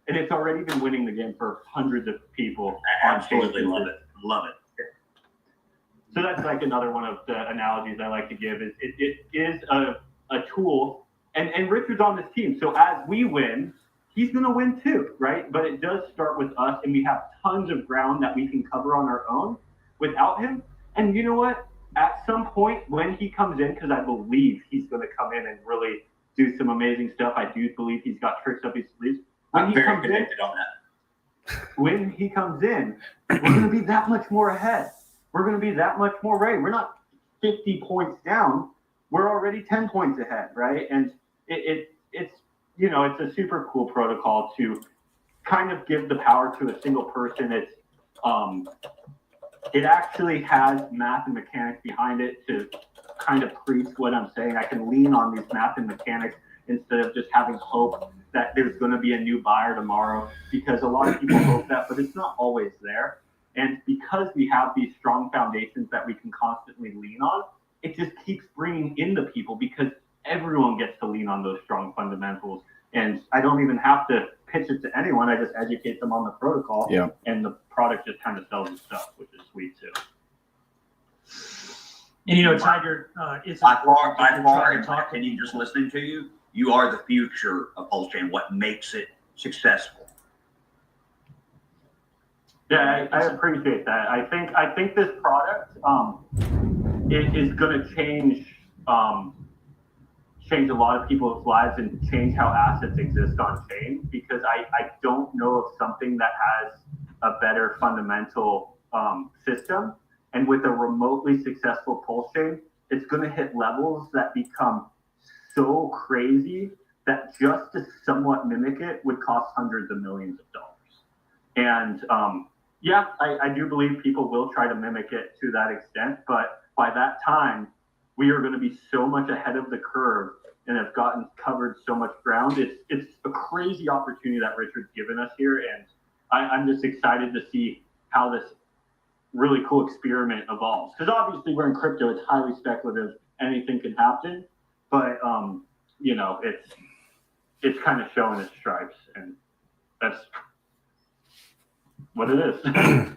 Speaker 2: And it's already been winning the game for hundreds of people.
Speaker 5: I absolutely love it. Love it.
Speaker 2: So that's like another one of the analogies I like to give is it is a tool, and Richard's on this team. So as we win, he's going to win too, right? But it does start with us, and we have tons of ground that we can cover on our own without him. And you know what? At some point when he comes in, because I believe he's going to come in and really do some amazing stuff. I do believe he's got tricks up his sleeves.
Speaker 5: I'm very convicted on that.
Speaker 2: When he comes in, we're going to be that much more ahead. We're going to be that much more ready. We're not 50 points down. We're already 10 points ahead, right? And it's you know, it's a super cool protocol to kind of give the power to a single person. It actually has math and mechanics behind it to kind of preach what I'm saying. I can lean on these math and mechanics instead of just having hope that there's going to be a new buyer tomorrow, because a lot of people hope that, but it's not always there. And because we have these strong foundations that we can constantly lean on, it just keeps bringing in the people because everyone gets to lean on those strong fundamentals. And I don't even have to pitch it to anyone. I just educate them on the protocol.
Speaker 1: Yeah.
Speaker 2: And the product just kind of sells itself, which is sweet too.
Speaker 4: And you know, Tiger, it's
Speaker 5: By far,
Speaker 4: trying
Speaker 5: in
Speaker 4: to
Speaker 5: my
Speaker 4: talk
Speaker 5: opinion, just listening to you, you are the future of Pulse Chain. What makes it successful?
Speaker 2: Yeah, I appreciate that. I think this product it is going to change a lot of people's lives and change how assets exist on chain, because I don't know of something that has a better fundamental system. And with a remotely successful Pulse chain, it's going to hit levels that become so crazy that just to somewhat mimic it would cost hundreds of millions of dollars. And yeah, I do believe people will try to mimic it to that extent, but by that time, we are going to be so much ahead of the curve and have covered so much ground. It's a crazy opportunity that Richard's given us here, and I'm just excited to see how this really cool experiment evolves. Because obviously we're in crypto, it's highly speculative, anything can happen, but you know, it's kind of showing its stripes, and that's what it is.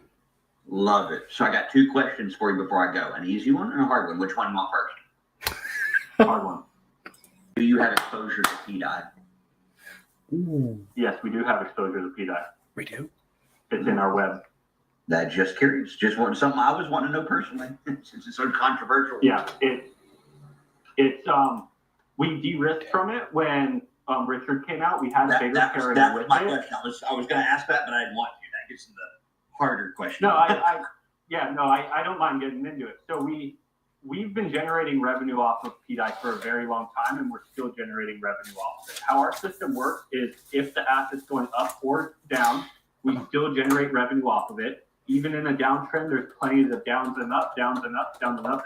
Speaker 5: Love it. So I got two questions for you before I go. An easy one and a hard one. Which one do you want first?
Speaker 2: Hard one.
Speaker 5: Do you have exposure to PDI?
Speaker 2: Yes, we do have exposure to PDI.
Speaker 1: We do.
Speaker 2: It's in our web.
Speaker 5: That just curious. Just wanting something I was wanting to know personally, since it's so controversial.
Speaker 2: Yeah, it's we de-risked from it when Richard came out. We had a bigger
Speaker 5: that was
Speaker 2: parity with
Speaker 5: my
Speaker 2: it.
Speaker 5: question. I was going to ask that, but I didn't want to. That gets to the harder question.
Speaker 2: No, I don't mind getting into it. So we've been generating revenue off of PDI for a very long time, and we're still generating revenue off of it. How our system works is if the asset's going up or down, we still generate revenue off of it. Even in a downtrend, there's plenty of downs and up, and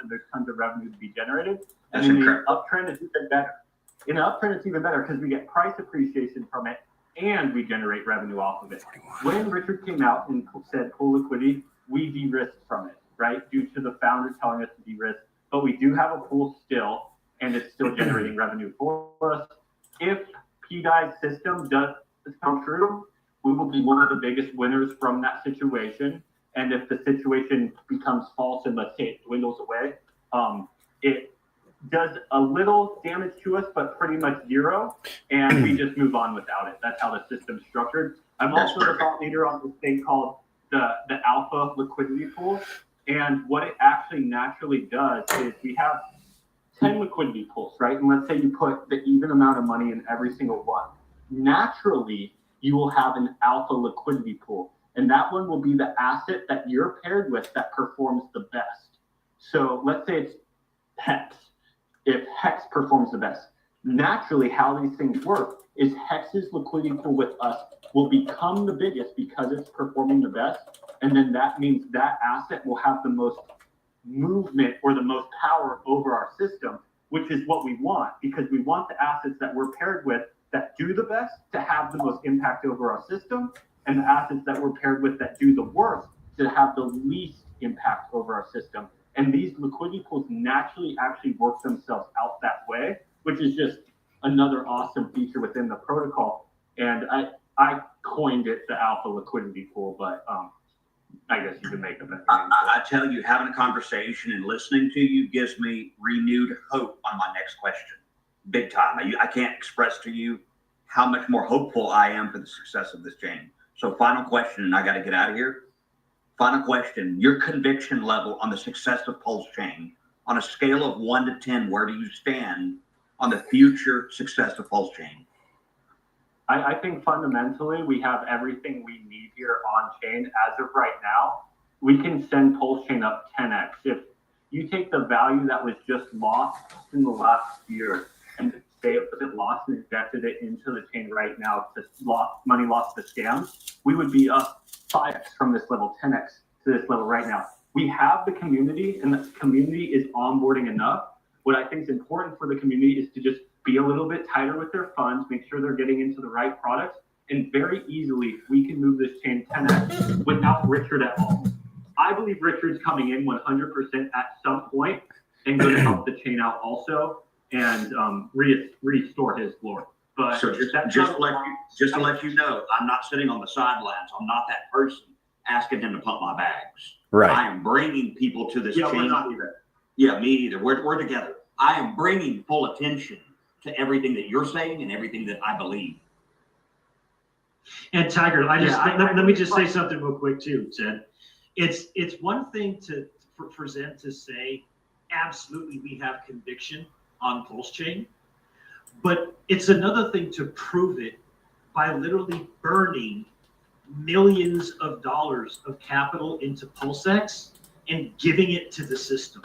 Speaker 2: there's tons of revenue to be generated. And in the uptrend, it's even better. In an uptrend, it's even better because we get price appreciation from it, and we generate revenue off of it. When Richard came out and said full liquidity, we de-risked from it, right? Due to the founder telling us to de-risk. But we do have a pool still, and it's still generating revenue for us. If PDI's system does come true, we will be one of the biggest winners from that situation. And if the situation becomes false and let's say it dwindles away, it does a little damage to us, but pretty much zero. And we just move on without it. That's how the system's structured. I'm also the thought leader on this thing called the Alpha Liquidity Pool. And what it actually naturally does is we have 10 liquidity pools, right? And let's say you put the even amount of money in every single one. Naturally, you will have an alpha liquidity pool. And that one will be the asset that you're paired with that performs the best. So let's say it's Hex. If Hex performs the best, naturally how these things work is Hex's liquidity pool with us will become the biggest because it's performing the best. And then that means that asset will have the most movement or the most power over our system, which is what we want, because we want the assets that we're paired with that do the best to have the most impact over our system, and the assets that we're paired with that do the worst to have the least impact over our system. And these liquidity pools naturally actually work themselves out that way, which is just another awesome feature within the protocol. And I coined it the alpha liquidity pool, but I guess you can make them.
Speaker 5: I tell you, having a conversation and listening to you gives me renewed hope on my next question. Big time. I can't express to you how much more hopeful I am for the success of this chain. So final question, and I got to get out of here. Final question, your conviction level on the success of Pulse Chain, on a scale of 1 to 10, where do you stand on the future success of Pulse Chain?
Speaker 2: I think fundamentally we have everything we need here on chain. As of right now, we can send Pulse Chain up 10x. If you take the value that was just lost in the last year and say it wasn't lost and injected it into the chain right now to money lost to scams, we would be up 5x from this level, 10x to this level right now. We have the community, and the community is onboarding enough. What I think is important for the community is to just be a little bit tighter with their funds, make sure they're getting into the right products, and very easily we can move this chain 10x without Richard at all. I believe Richard's coming in 100% at some point and going to help the chain out also and restore his glory. But
Speaker 5: So just to let you know, I'm not sitting on the sidelines. I'm not that person asking him to pump my bags.
Speaker 1: Right.
Speaker 5: I am bringing people to this
Speaker 2: yeah,
Speaker 5: chain.
Speaker 2: we're not either.
Speaker 5: Yeah, me either. We're together. I am bringing full attention to everything that you're saying and everything that I believe.
Speaker 4: And Tiger, let me just say something real quick too, Zen. It's one thing for Zen to say, absolutely, we have conviction on Pulse Chain, but it's another thing to prove it by literally burning millions of dollars of capital into PulseX and giving it to the system.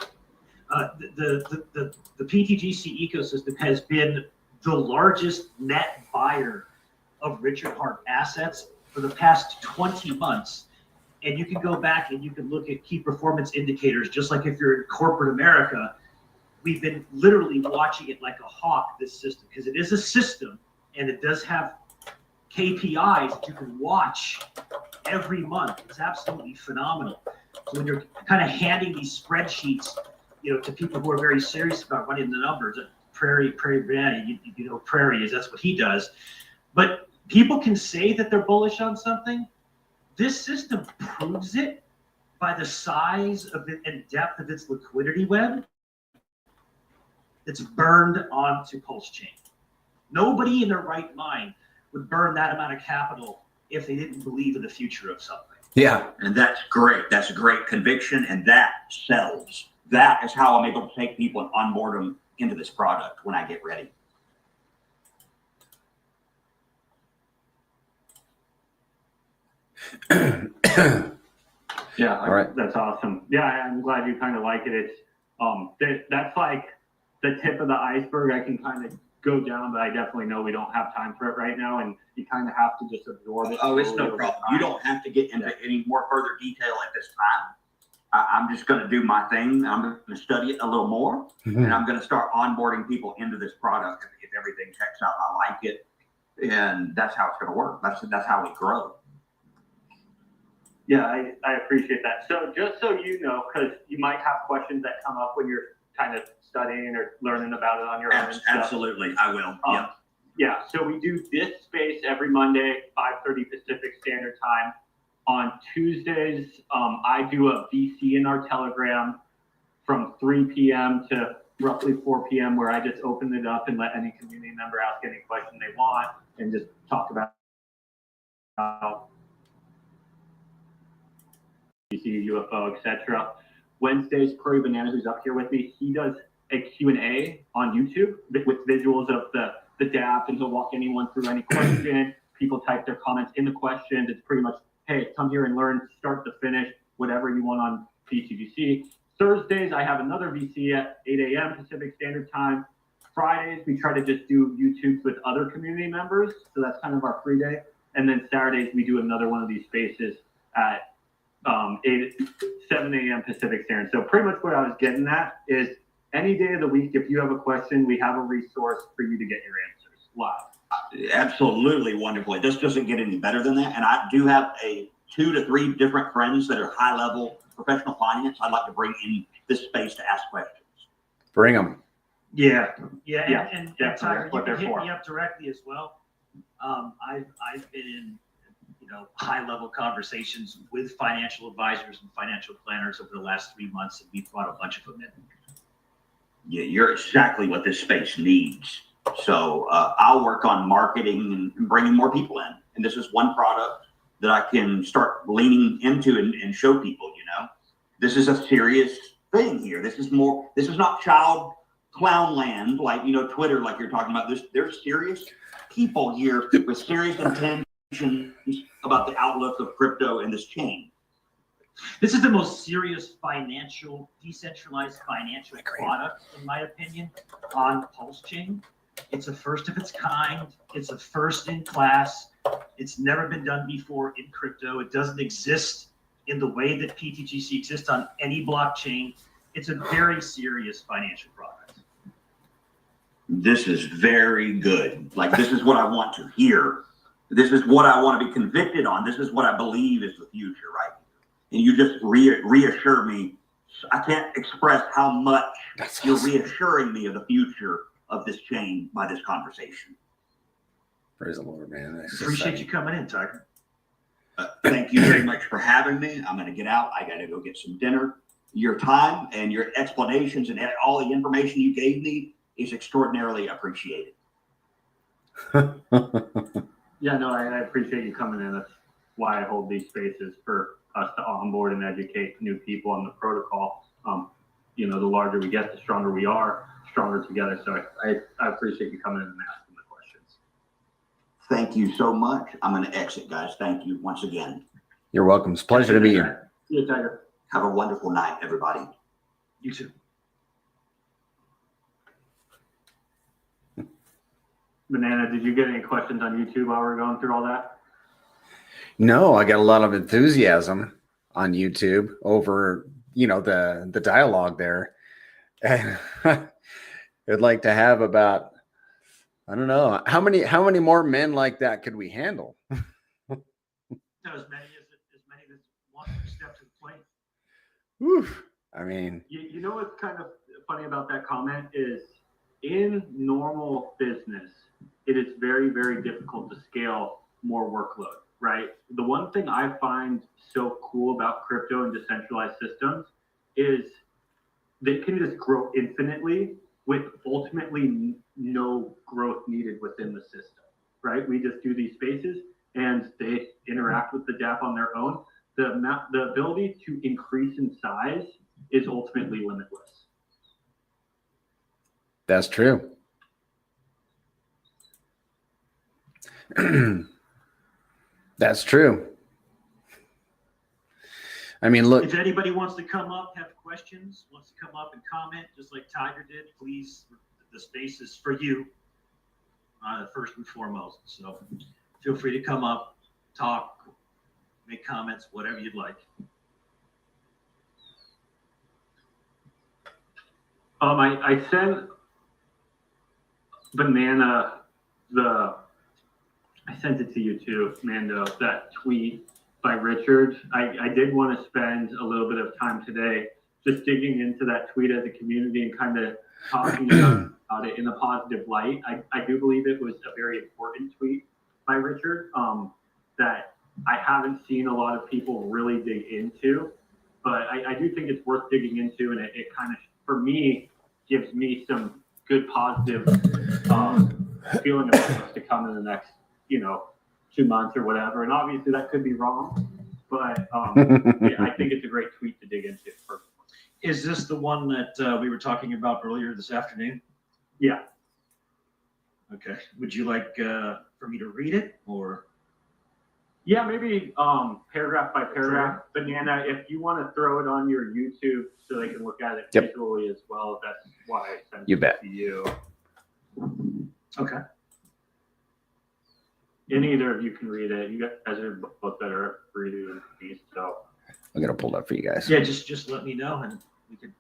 Speaker 4: The pTGC ecosystem has been the largest net buyer of Richard Hart assets for the past 20 months. And you can go back and you can look at key performance indicators, just like if you're in corporate America, we've been literally watching it like a hawk, this system, because it is a system and it does have KPIs that you can watch every month. It's absolutely phenomenal. So when you're kind of handing these spreadsheets, to people who are very serious about running the numbers, Prairie, Prairie is, that's what he does. But people can say that they're bullish on something. This system proves it by the size of it and depth of its liquidity web that's burned onto Pulse Chain. Nobody in their right mind would burn that amount of capital if they didn't believe in the future of something.
Speaker 1: Yeah.
Speaker 5: And that's great. That's a great conviction, and that sells. That is how I'm able to take people and onboard them into this product when I get ready.
Speaker 2: Yeah,
Speaker 1: All right.
Speaker 2: That's awesome. Yeah, I'm glad you kind of like it. It's that's like the tip of the iceberg. I can kind of go down, but I definitely know we don't have time for it right now, and you kind of have to just absorb it.
Speaker 5: Oh, it's no problem. You don't have to get into any more further detail at this time. I'm just going to do my thing. I'm going to study it a little more, and I'm going to start onboarding people into this product. If everything checks out, I like it, and that's how it's going to work. That's how we grow.
Speaker 2: Yeah, I appreciate that. So just so you know, because you might have questions that come up when you're kind of studying or learning about it on your own.
Speaker 5: Absolutely, I will. Yeah.
Speaker 2: Yeah. So we do this space every Monday, 5:30 Pacific Standard Time. On Tuesdays, I do a VC in our Telegram from 3 p.m. to roughly 4 p.m. where I just open it up and let any community member ask any question they want and just talk about UFO, etc. Wednesdays, Prairie Banana, who's up here with me, he does a Q&A on YouTube with visuals of the DAP, and he'll walk anyone through any question. People type their comments in the questions. It's pretty much, hey, come here and learn start to finish, whatever you want on pTGC. Thursdays, I have another VC at 8 a.m. Pacific Standard Time. Fridays, we try to just do YouTubes with other community members. So that's kind of our free day. And then Saturdays, we do another one of these spaces at 7 a.m. Pacific Standard. So pretty much what I was getting at is any day of the week, if you have a question, we have a resource for you to get your answers live.
Speaker 5: Absolutely wonderful. It just doesn't get any better than that. And I do have 2 to 3 different friends that are high level professional finance I'd like to bring in this space to ask questions.
Speaker 1: Bring them.
Speaker 4: Yeah,
Speaker 2: Yeah,
Speaker 4: and
Speaker 2: that's
Speaker 4: Tiger, you
Speaker 2: what
Speaker 4: can
Speaker 2: they're
Speaker 4: hit
Speaker 2: for.
Speaker 4: me up directly as well. I've been in, high level conversations with financial advisors and financial planners over the last 3 months, and we've brought a bunch of them in.
Speaker 5: Yeah, you're exactly what this space needs. So I'll work on marketing and bringing more people in. And this is one product that I can start leaning into and show people, this is a serious thing here. This is not child clown land, like, Twitter, like you're talking about. There's serious people here with serious intentions about the outlook of crypto and this chain.
Speaker 4: This is the most serious decentralized financial product, in my opinion, on Pulse Chain. It's a first of its kind. It's a first in class. It's never been done before in crypto. It doesn't exist in the way that pTGC exists on any blockchain. It's a very serious financial product.
Speaker 5: This is very good. Like, this is what I want to hear. This is what I want to be convicted on. This is what I believe is the future, right? And you just reassure me. I can't express how much you're reassuring me of the future of this chain by this conversation.
Speaker 1: Praise the Lord, man. That's
Speaker 4: Appreciate you coming in, Tiger.
Speaker 5: Thank you very much for having me. I'm going to get out. I got to go get some dinner. Your time and your explanations and all the information you gave me is extraordinarily appreciated.
Speaker 2: Yeah, no, I appreciate you coming in. That's why I hold these spaces, for us to onboard and educate new people on the protocol. The larger we get, the stronger we are, stronger together. So I appreciate you coming in and asking the questions.
Speaker 5: Thank you so much. I'm going to exit, guys. Thank you once again.
Speaker 1: You're welcome. It's a pleasure to meet you.
Speaker 2: See you, Tiger.
Speaker 5: Have a wonderful night, everybody.
Speaker 4: You too.
Speaker 2: Banana, did you get any questions on YouTube while we're going through all that?
Speaker 1: No, I got a lot of enthusiasm on YouTube over, the dialogue there. And I'd like to have about, I don't know, how many more men like that could we handle?
Speaker 4: As many as want to step to the plate.
Speaker 1: Oof. I mean,
Speaker 2: You know what's kind of funny about that comment is, in normal business, it is very, very difficult to scale more workload, right? The one thing I find so cool about crypto and decentralized systems is they can just grow infinitely with ultimately no growth needed within the system, right? We just do these spaces and they interact with the DApp on their own. The ability to increase in size is ultimately limitless.
Speaker 1: that's true. That's true. I mean, look.
Speaker 4: If anybody wants to come up, have questions, wants to come up and comment, just like Tiger did, please, the space is for you, first and foremost. So feel free to come up, talk, make comments, whatever you'd like.
Speaker 2: I sent Banana I sent it to you too, Mando, that tweet by Richard. I did want to spend a little bit of time today just digging into that tweet as a community and kind of talking about it in a positive light. I do believe it was a very important tweet by Richard that I haven't seen a lot of people really dig into, but I do think it's worth digging into, and it kind of, for me, gives me some good positive feeling about what's to come in the next 2 months or whatever. And obviously that could be wrong, but yeah, I think it's a great tweet to dig into personally.
Speaker 3: Is this the one that we were talking about earlier this afternoon?
Speaker 2: Yeah.
Speaker 3: Okay. Would you like for me to read it or?
Speaker 2: Yeah, maybe paragraph by paragraph. Banana, if you want to throw it on your YouTube so they can look at it
Speaker 1: Yep.
Speaker 2: visually as well, that's why I sent
Speaker 1: You
Speaker 2: it
Speaker 1: bet.
Speaker 2: to you.
Speaker 3: Okay.
Speaker 2: And either of you can read it. You guys are both better at reading than me, so.
Speaker 1: I'm gonna pull it up for you guys.
Speaker 3: Yeah, just let me know and we can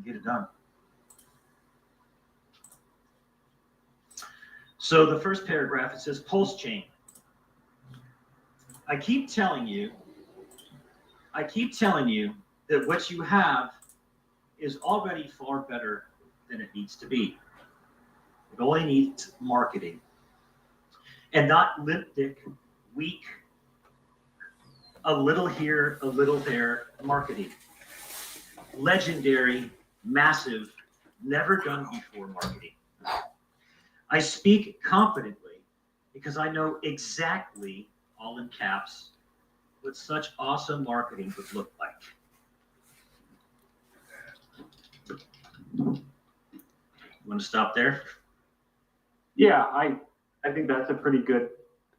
Speaker 3: get it done. So the first paragraph, it says pulse chain. I keep telling you that what you have is already far better than it needs to be. It only needs marketing. And not limp dick, weak, a little here, a little there marketing. Legendary, massive, never done before marketing. I speak confidently because I know exactly, all in caps, what such awesome marketing would look like. Want to stop there?
Speaker 2: Yeah, I think that's a pretty good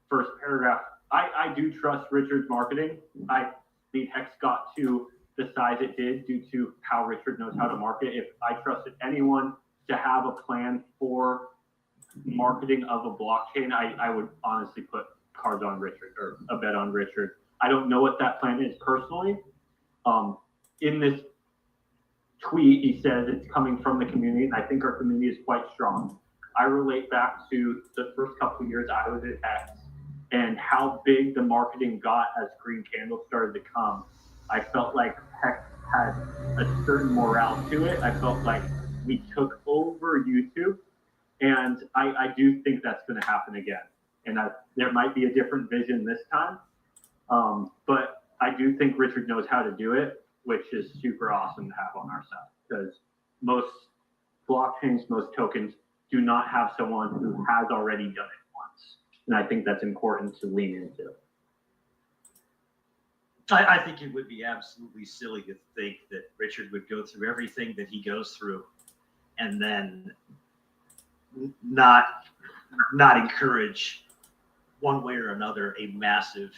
Speaker 2: first paragraph. I do trust Richard's marketing. I think Hex got to the size it did due to how Richard knows how to market. If I trusted anyone to have a plan for marketing of a blockchain, I would honestly put cards on Richard or a bet on Richard. I don't know what that plan is personally. In this tweet, he says it's coming from the community, and I think our community is quite strong. I relate back to the first couple of years I was at Hex and how big the marketing got as green candles started to come. I felt like Hex had a certain morale to it. I felt like we took over YouTube, and I do think that's going to happen again. And there might be a different vision this time, but I do think Richard knows how to do it, which is super awesome to have on our side, because most blockchains, most tokens do not have someone who has already done it once. And I think that's important to lean into.
Speaker 3: I think it would be absolutely silly to think that Richard would go through everything that he goes through and then not encourage one way or another a massive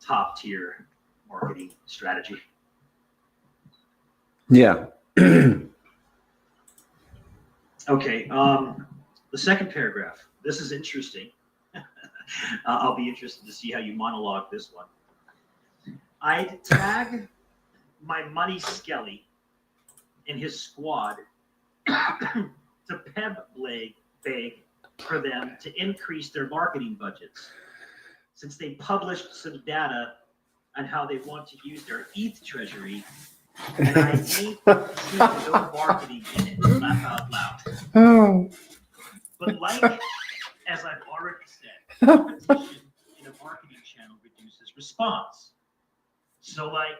Speaker 3: top tier marketing strategy.
Speaker 1: Yeah.
Speaker 3: Okay, the second paragraph. This is interesting. I'll be interested to see how you monologue this one. I'd tag my money Skelly and his squad to Peb beg for them to increase their marketing budgets, since they published some data on how they want to use their ETH treasury, and I ain't seen no marketing in it, laugh out loud.
Speaker 1: Oh.
Speaker 3: But like, as I've already said, competition in a marketing channel reduces response. So like,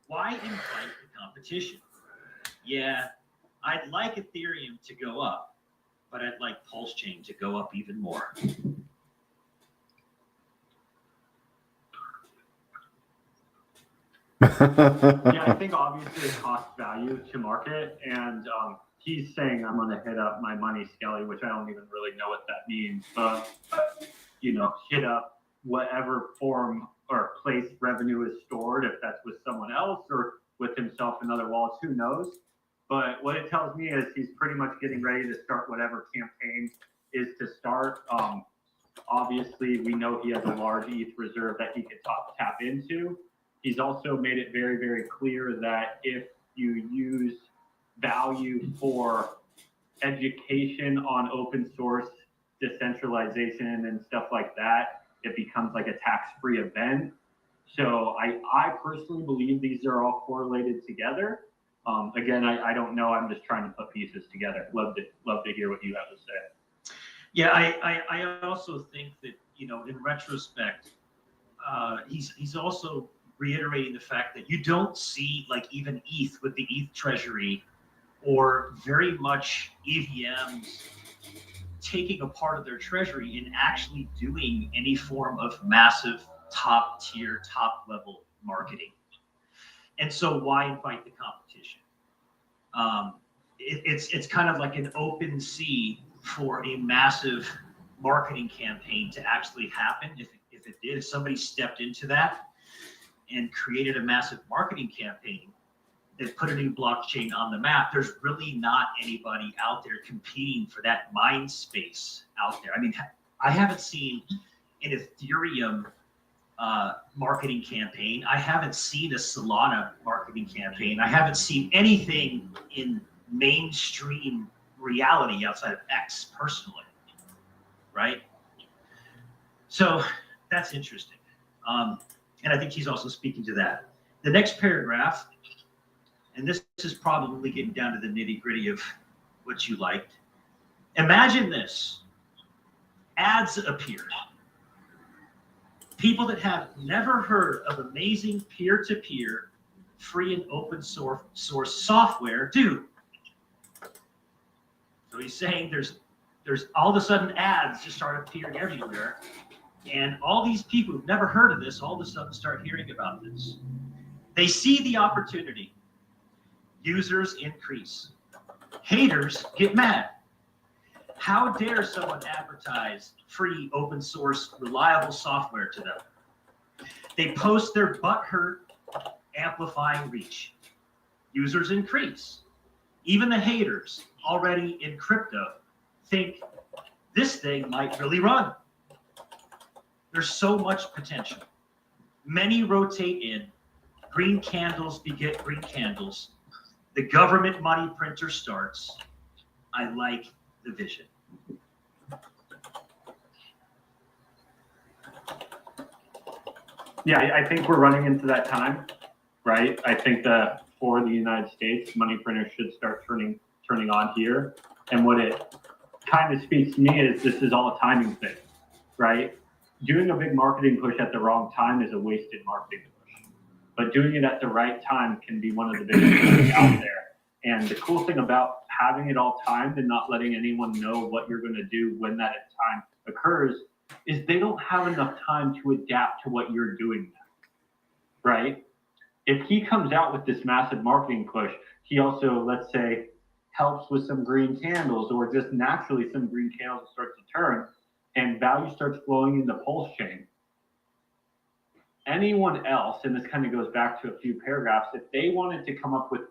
Speaker 3: why invite the competition? Yeah, I'd like Ethereum to go up, but I'd like Pulse Chain to go up even more.
Speaker 2: Yeah, I think obviously it costs value to market, and he's saying I'm going to hit up my money Skelly, which I don't even really know what that means, but hit up whatever form or place revenue is stored, if that's with someone else or with himself in other wallets, who knows? But what it tells me is he's pretty much getting ready to start whatever campaign is to start. Obviously, we know he has a large ETH reserve that he could tap into. He's also made it very, very clear that if you use value for education on open source, decentralization and stuff like that, it becomes like a tax-free event. So I personally believe these are all correlated together. Again, I don't know. I'm just trying to put pieces together. Love to hear what you have to say.
Speaker 3: Yeah, I also think that, in retrospect, he's also reiterating the fact that you don't see like even ETH with the ETH treasury or very much EVMs taking a part of their treasury in actually doing any form of massive top tier, top level marketing. And so why invite the competition? It's kind of like an open sea for a massive marketing campaign to actually happen. If it did, if somebody stepped into that and created a massive marketing campaign that put a new blockchain on the map, there's really not anybody out there competing for that mind space out there. I mean, I haven't seen an Ethereum marketing campaign. I haven't seen a Solana marketing campaign. I haven't seen anything in mainstream reality outside of X personally, right? So that's interesting. And I think he's also speaking to that. The next paragraph, and this is probably getting down to the nitty gritty of what you liked. Imagine this. Ads appear. People that have never heard of amazing peer-to-peer free and open source software do. So he's saying there's all of a sudden ads just start appearing everywhere. And all these people who've never heard of this all of a sudden start hearing about this. They see the opportunity. Users increase. Haters get mad. How dare someone advertise free, open source, reliable software to them? They post their butthurt, amplifying reach. Users increase. Even the haters, already in crypto, think this thing might really run. There's so much potential. Many rotate in. Green candles beget green candles. The government money printer starts. I like the vision.
Speaker 7: Yeah, I think we're running into that time, right? I think that for the United States, money printers should start turning on here. And what it kind of speaks to me is this is all a timing thing, right? Doing a big marketing push at the wrong time is a wasted marketing push. But doing it at the right time can be one of the biggest things out there. And the cool thing about having it all timed and not letting anyone know what you're going to do when that time occurs is they don't have enough time to adapt to what you're doing now, right? If he comes out with this massive marketing push, he also, let's say, helps with some green candles or just naturally some green candles start to turn and value starts flowing in the pulse chain. Anyone else, and this kind of goes back to a few paragraphs, if they wanted to come up with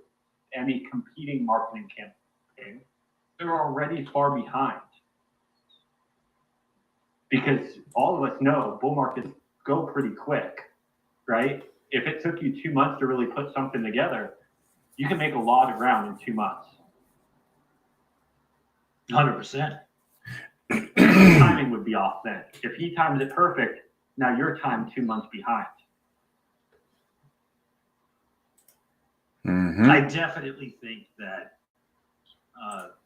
Speaker 7: any competing marketing campaign, they're already far behind. Because all of us know bull markets go pretty quick, right? If it took you 2 months to really put something together, you can make a lot of ground in 2 months.
Speaker 3: 100%.
Speaker 7: Timing would be off then. If he times it perfect, now you're timed 2 months behind.
Speaker 1: Mm-hmm.
Speaker 3: I definitely think that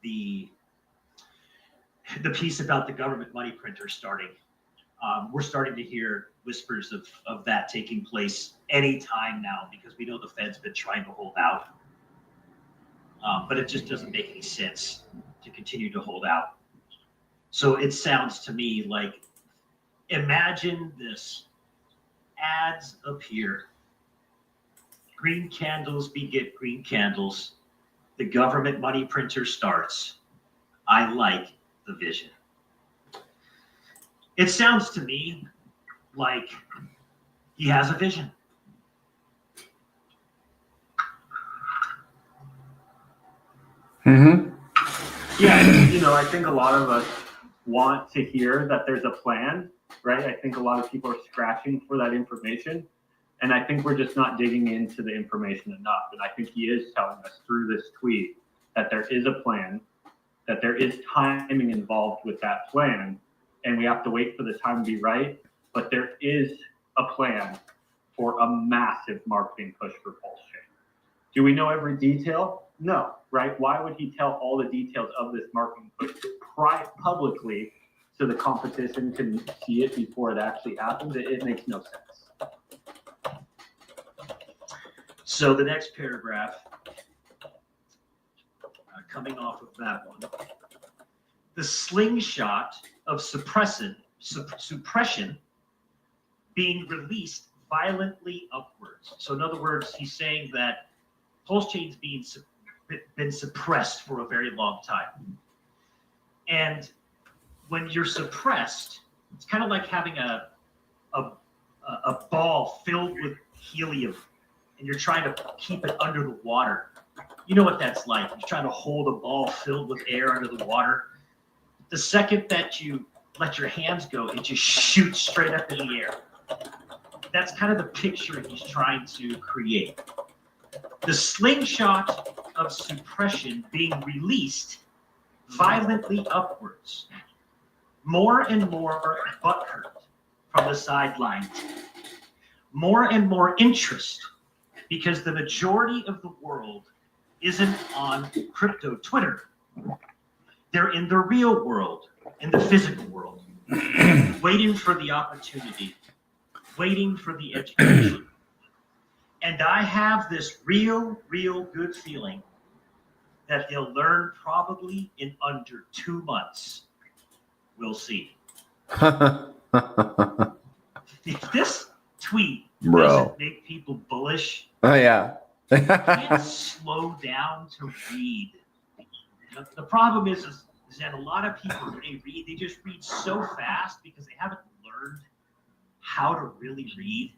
Speaker 3: the piece about the government money printer starting, we're starting to hear whispers of that taking place any time now because we know the Fed's been trying to hold out. But it just doesn't make any sense to continue to hold out. So it sounds to me like, imagine this. Ads appear. Green candles beget green candles. The government money printer starts. I like the vision. It sounds to me like he has a vision.
Speaker 1: Mm-hmm.
Speaker 7: Yeah, I think a lot of us want to hear that there's a plan, right? I think a lot of people are scratching for that information. And I think we're just not digging into the information enough. And I think he is telling us through this tweet that there is a plan, that there is timing involved with that plan. And we have to wait for the time to be right. But there is a plan for a massive marketing push for Pulse Chain. Do we know every detail? No, right? Why would he tell all the details of this marketing push publicly so the competition can see it before it actually happens? It makes no sense.
Speaker 3: So the next paragraph, coming off of that one, the slingshot of suppression being released violently upwards. So in other words, he's saying that Pulse Chain's been
Speaker 4: been suppressed for a very long time. And when you're suppressed, it's kind of like having a ball filled with helium and you're trying to keep it under the water. You know what that's like. You're trying to hold a ball filled with air under the water. The second that you let your hands go, it just shoots straight up in the air. That's kind of the picture he's trying to create. The slingshot of suppression being released violently upwards. More and more butthurt from the sidelines. More and more interest because the majority of the world isn't on crypto Twitter. They're in the real world, in the physical world, waiting for the opportunity, waiting for the education. And I have this real good feeling that they'll learn probably in under 2 months. We'll see. If this tweet doesn't make people bullish,
Speaker 1: Oh yeah.
Speaker 4: can't slow down to read. The problem is that a lot of people, when they read, they just read so fast because they haven't learned how to really read.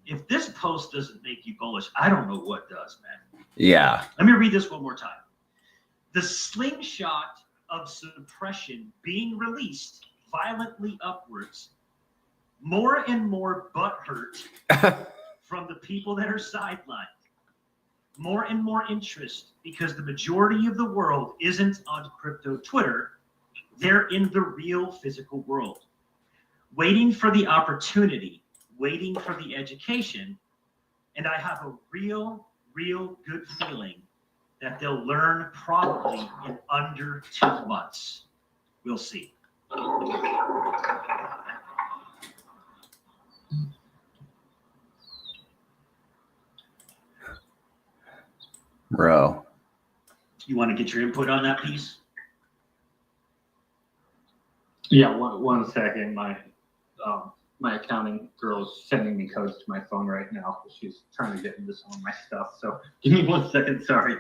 Speaker 4: If this post doesn't make you bullish, I don't know what does, man.
Speaker 1: Yeah.
Speaker 4: Let me read this one more time. The slingshot of suppression being released violently upwards, more and more butthurt from the people that are sidelined. More and more interest because the majority of the world isn't on crypto Twitter. They're in the real physical world, waiting for the opportunity, waiting for the education. And I have a real good feeling that they'll learn probably in under 2 months. We'll see.
Speaker 1: Bro.
Speaker 4: You want to get your input on that piece?
Speaker 7: Yeah, one second. My accounting girl's sending me codes to my phone right now. She's trying to get into some of my stuff. So give me 1 second. Sorry.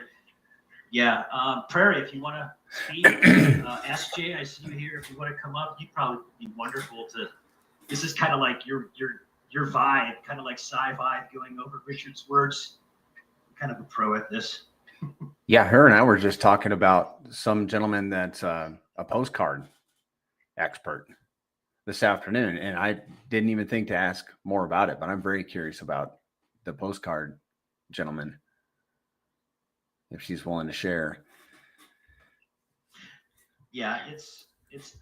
Speaker 4: Yeah, Prairie, if you want to speak, SJ, I see you here. If you want to come up, you'd probably be wonderful to. This is kind of like your vibe, kind of like sci-fi going over Richard's words. I'm kind of a pro at this.
Speaker 1: Yeah, her and I were just talking about some gentleman that's a postcard expert this afternoon, and I didn't even think to ask more about it, but I'm very curious about the postcard gentleman, if she's willing to share.
Speaker 4: Yeah, it's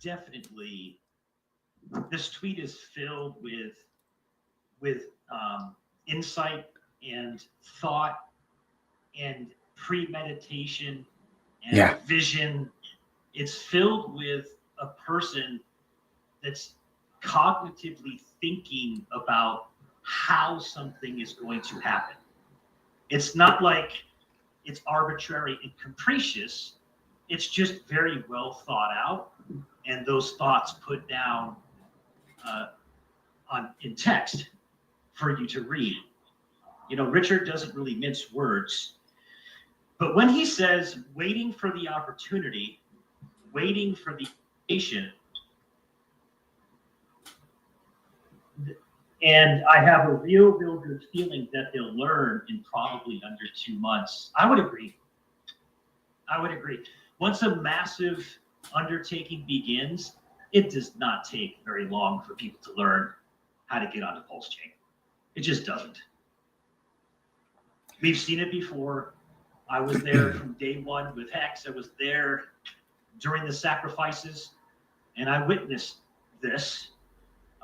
Speaker 4: definitely, this tweet is filled with insight and thought and premeditation and vision. It's filled with a person that's cognitively thinking about how something is going to happen. It's not like it's arbitrary and capricious. It's just very well thought out, and those thoughts put down in text for you to read. You know, Richard doesn't really mince words, but when he says waiting for the opportunity, waiting for the patient, and I have a real good feeling that they'll learn in probably under 2 months. I would agree. Once a massive undertaking begins, it does not take very long for people to learn how to get onto Pulse Chain. It just doesn't. We've seen it before. I was there from day one with Hex. I was there during the sacrifices, and I witnessed this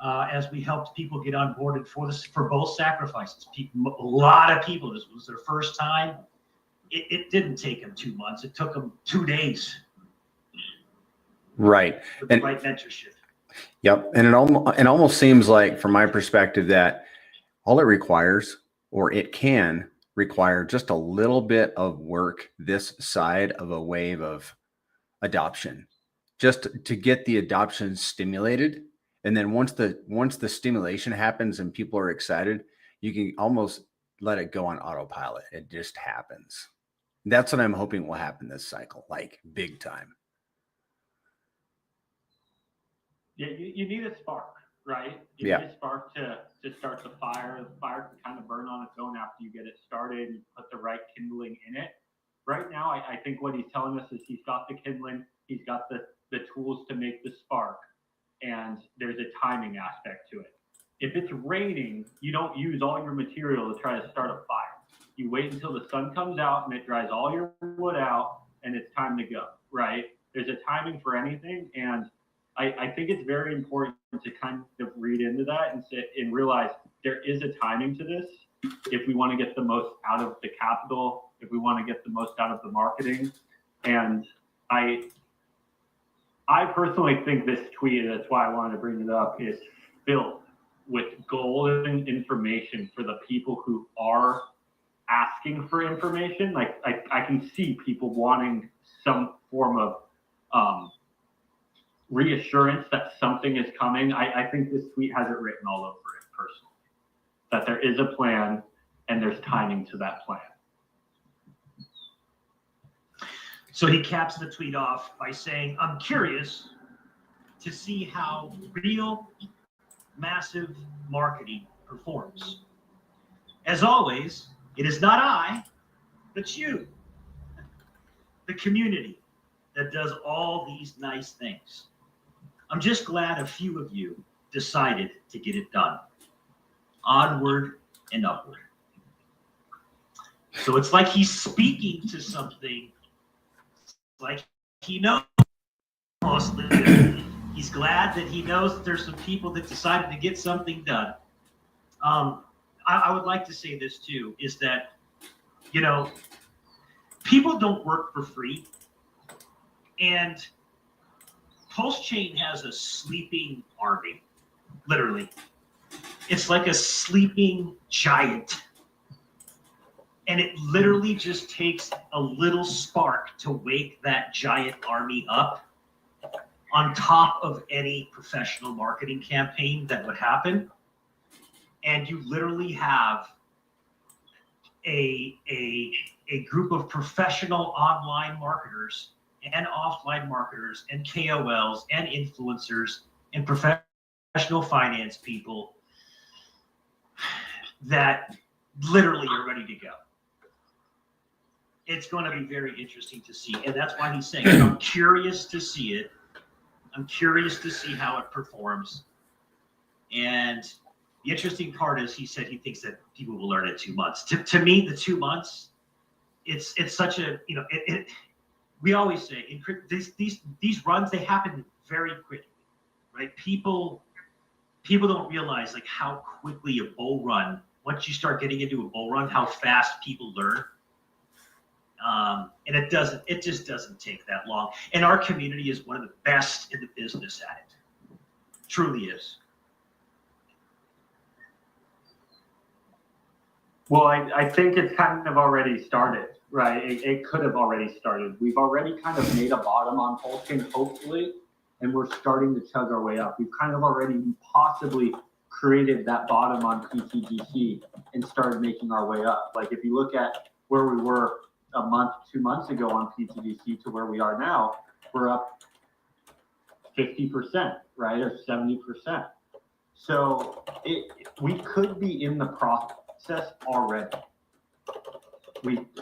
Speaker 4: as we helped people get onboarded for both sacrifices. A lot of people, this was their first time. It didn't take them 2 months. It took them 2 days.
Speaker 1: Right.
Speaker 4: With the right mentorship.
Speaker 1: Yep. And it almost seems like, from my perspective, that all it requires, or it can require, just a little bit of work this side of a wave of adoption, just to get the adoption stimulated. And then once the stimulation happens and people are excited, you can almost let it go on autopilot. It just happens. That's what I'm hoping will happen this cycle, like big time.
Speaker 7: Yeah, you need a spark, right? You
Speaker 1: Yeah.
Speaker 7: need a spark to start the fire. The fire can kind of burn on its own after you get it started and put the right kindling in it. Right now, I think what he's telling us is he's got the kindling, he's got the tools to make the spark, and there's a timing aspect to it. If it's raining, you don't use all your material to try to start a fire. You wait until the sun comes out and it dries all your wood out, and it's time to go, right? There's a timing for anything, and I think it's very important to kind of read into that and realize there is a timing to this if we want to get the most out of the capital, if we want to get the most out of the marketing. And I personally think this tweet, that's why I wanted to bring it up, is filled with golden information for the people who are asking for information. Like I can see people wanting some form of reassurance that something is coming. I think this tweet has it written all over it personally, that there is a plan and there's timing to that plan.
Speaker 3: So he caps the tweet off by saying, I'm curious to see how real massive marketing performs. As always, it is not I, but you, the community that does all these nice things. I'm just glad a few of you decided to get it done. Onward and upward. So it's like he's speaking to something, like he knows mostly. He's glad that he knows that there's some people that decided to get something done. I would like to say this too, is that, you know, people don't work for free. And Pulse Chain has a sleeping army, literally. It's like a sleeping giant. And it literally just takes a little spark to wake that giant army up on top of any professional marketing campaign that would happen. And you literally have a group of professional online marketers and offline marketers and KOLs and influencers and professional finance people that literally are ready to go. It's going to be very interesting to see. And that's why he's saying, I'm curious to see it. I'm curious to see how it performs. And the interesting part is he said he thinks that people will learn in 2 months. To me, the 2 months, it's such a, you know, we always say these runs, they happen very quickly, right? People don't realize like how quickly a bull run, once you start getting into a bull run, how fast people learn. And it just doesn't take that long. And our community is one of the best in the business at it. Truly is.
Speaker 7: Well, I think it's kind of already started, right? It could have already started. We've already kind of made a bottom on Pulse Chain, hopefully, and we're starting to chug our way up. We've kind of already possibly created that bottom on pTGC and started making our way up. Like if you look at where we were a month, 2 months ago on pTGC to where we are now, we're up 50%, right? Or 70%. So we could be in the process already.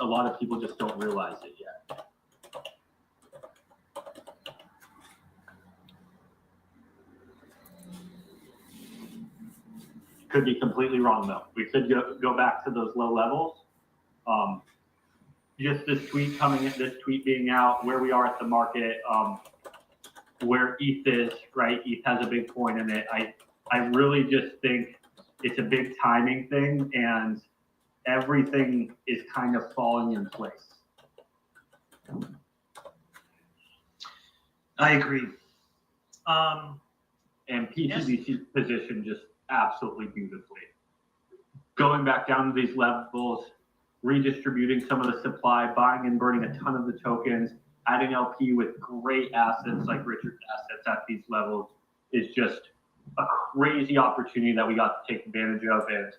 Speaker 7: A lot of people just don't realize it yet. Could be completely wrong though. We could go back to those low levels. Just this tweet being out, where we are at the market, where ETH is, right? ETH has a big point in it. I really just think it's a big timing thing, and everything is kind of falling in place.
Speaker 3: I agree.
Speaker 7: And pTGC's position just absolutely beautifully. Going back down to these levels, redistributing some of the supply, buying and burning a ton of the tokens, adding LP with great assets like Richard's assets at these levels is just a crazy opportunity that we got to take advantage of. And,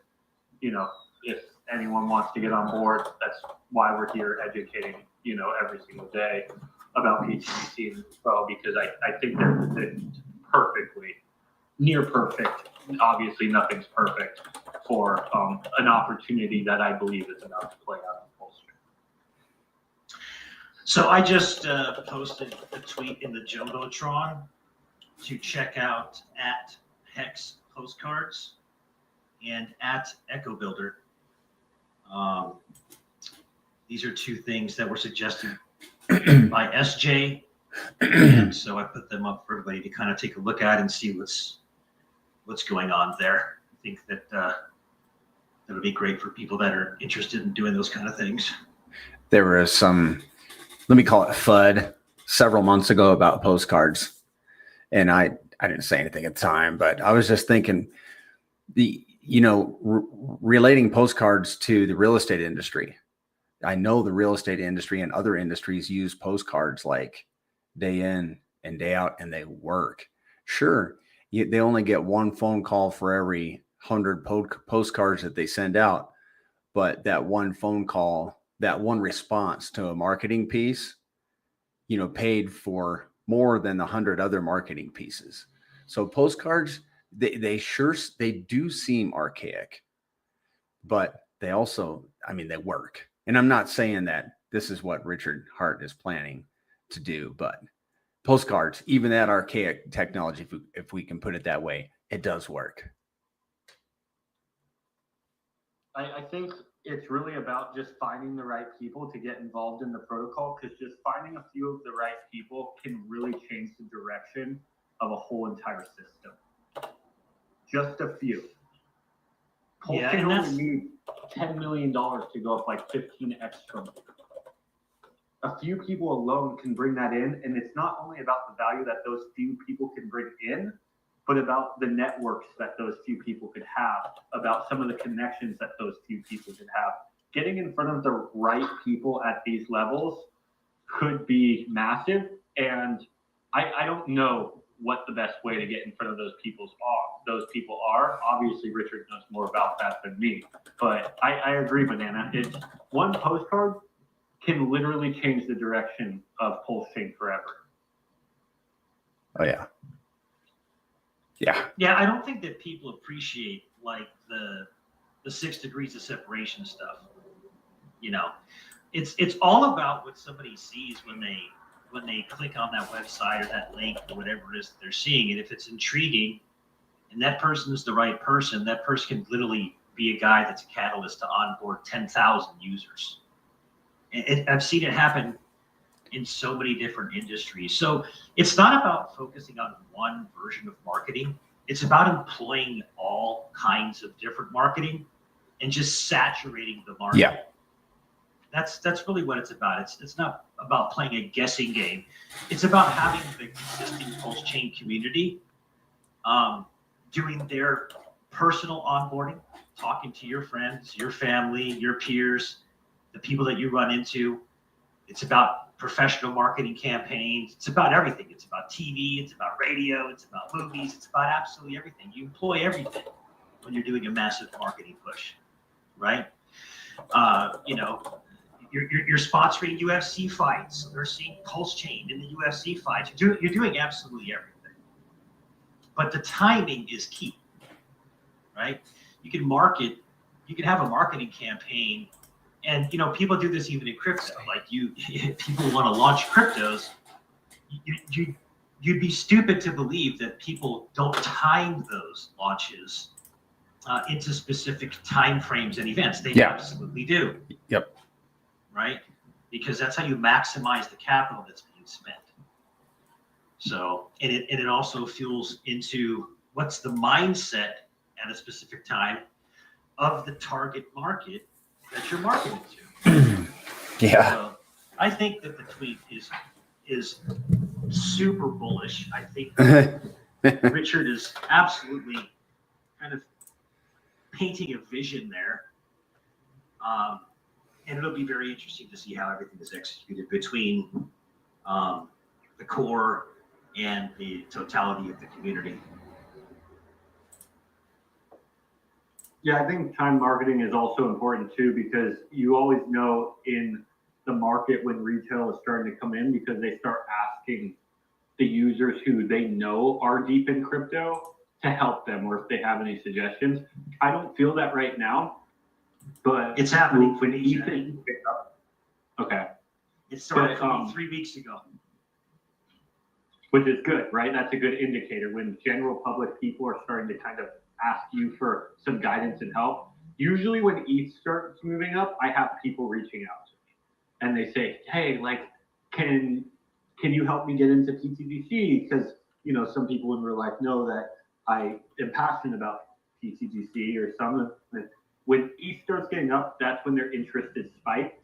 Speaker 7: you know, if anyone wants to get on board, that's why we're here educating, every single day about pTGC and UFO, because I think they're positioned perfectly, near perfect. Obviously, nothing's perfect for an opportunity that I believe is about to play out in Pulse Chain.
Speaker 3: So I just posted a tweet in the Jumbotron to check out at Hex Postcards and at Echo Builder. These are two things that were suggested by SJ, and so I put them up for everybody to kind of take a look at and see what's going on there. I think that that'll be great for people that are interested in doing those kind of things.
Speaker 1: There was some, let me call it FUD, several months ago about postcards, and I didn't say anything at the time, but I was just thinking relating postcards to the real estate industry. I know the real estate industry and other industries use postcards like day in and day out, and they work. Sure, they only get one phone call for every 100 postcards that they send out, but that one phone call, that one response to a marketing piece, paid for more than 100 other marketing pieces. So postcards, they do seem archaic, but they also, they work. And I'm not saying that this is what Richard Hart is planning to do, but postcards, even that archaic technology, if we can put it that way, it does work.
Speaker 7: I think it's really about just finding the right people to get involved in the protocol, because just finding a few of the right people can really change the direction of a whole entire system. Just a few.
Speaker 3: Yeah,
Speaker 7: Can
Speaker 3: and
Speaker 7: only
Speaker 3: that's
Speaker 7: need $10 million to go up like 15x from it. A few people alone can bring that in, and it's not only about the value that those few people can bring in, but about the networks that those few people could have, about some of the connections that those few people could have. Getting in front of the right people at these levels could be massive, and I don't know what the best way to get in front of those people are. Obviously, Richard knows more about that than me, but I agree, Banana. It's one postcard can literally change the direction of Pulse Chain forever.
Speaker 1: Oh yeah. Yeah.
Speaker 3: Yeah, I don't think that people appreciate like the 6 degrees of separation stuff. It's all about what somebody sees when they click on that website or that link or whatever it is that they're seeing. And if it's intriguing and that person is the right person, that person can literally be a guy that's a catalyst to onboard 10,000 users. And I've seen it happen in so many different industries. So it's not about focusing on one version of marketing. It's about employing all kinds of different marketing and just saturating the market.
Speaker 1: Yeah.
Speaker 3: That's really what it's about. It's not about playing a guessing game. It's about having the existing Pulse Chain community doing their personal onboarding, talking to your friends, your family, your peers, the people that you run into. It's about professional marketing campaigns. It's about everything. It's about TV. It's about radio. It's about movies. It's about absolutely everything. You employ everything when you're doing a massive marketing push, right? You're sponsoring UFC fights. They're seeing Pulse Chain in the UFC fights. You're doing absolutely everything. But the timing is key, right? You can have a marketing campaign, and people do this even in crypto. Like people want to launch cryptos. You'd be stupid to believe that people don't time those launches into specific time frames and events. They absolutely do.
Speaker 1: Yep.
Speaker 3: Right? Because that's how you maximize the capital that's being spent. So, and it also fuels into what's the mindset at a specific time of the target market that you're marketing to.
Speaker 1: Yeah.
Speaker 3: So I think that the tweet is super bullish. I think Richard is absolutely kind of painting a vision there. And it'll be very interesting to see how everything is executed between the core and the totality of the community.
Speaker 7: Yeah, I think time marketing is also important too, because you always know in the market when retail is starting to come in, because they start asking the users who they know are deep in crypto to help them, or if they have any suggestions. I don't feel that right now, but
Speaker 3: It's happening.
Speaker 7: when Ethan, okay,
Speaker 3: It started
Speaker 7: But,
Speaker 3: for me 3 weeks ago.
Speaker 7: which is good, right? That's a good indicator when general public people are starting to kind of ask you for some guidance and help. Usually when ETH starts moving up, I have people reaching out to me and they say, hey, like, can you help me get into pTGC? Because, you know, some people in real life know that I am passionate about pTGC or some. When ETH starts getting up, that's when their interest is spiked.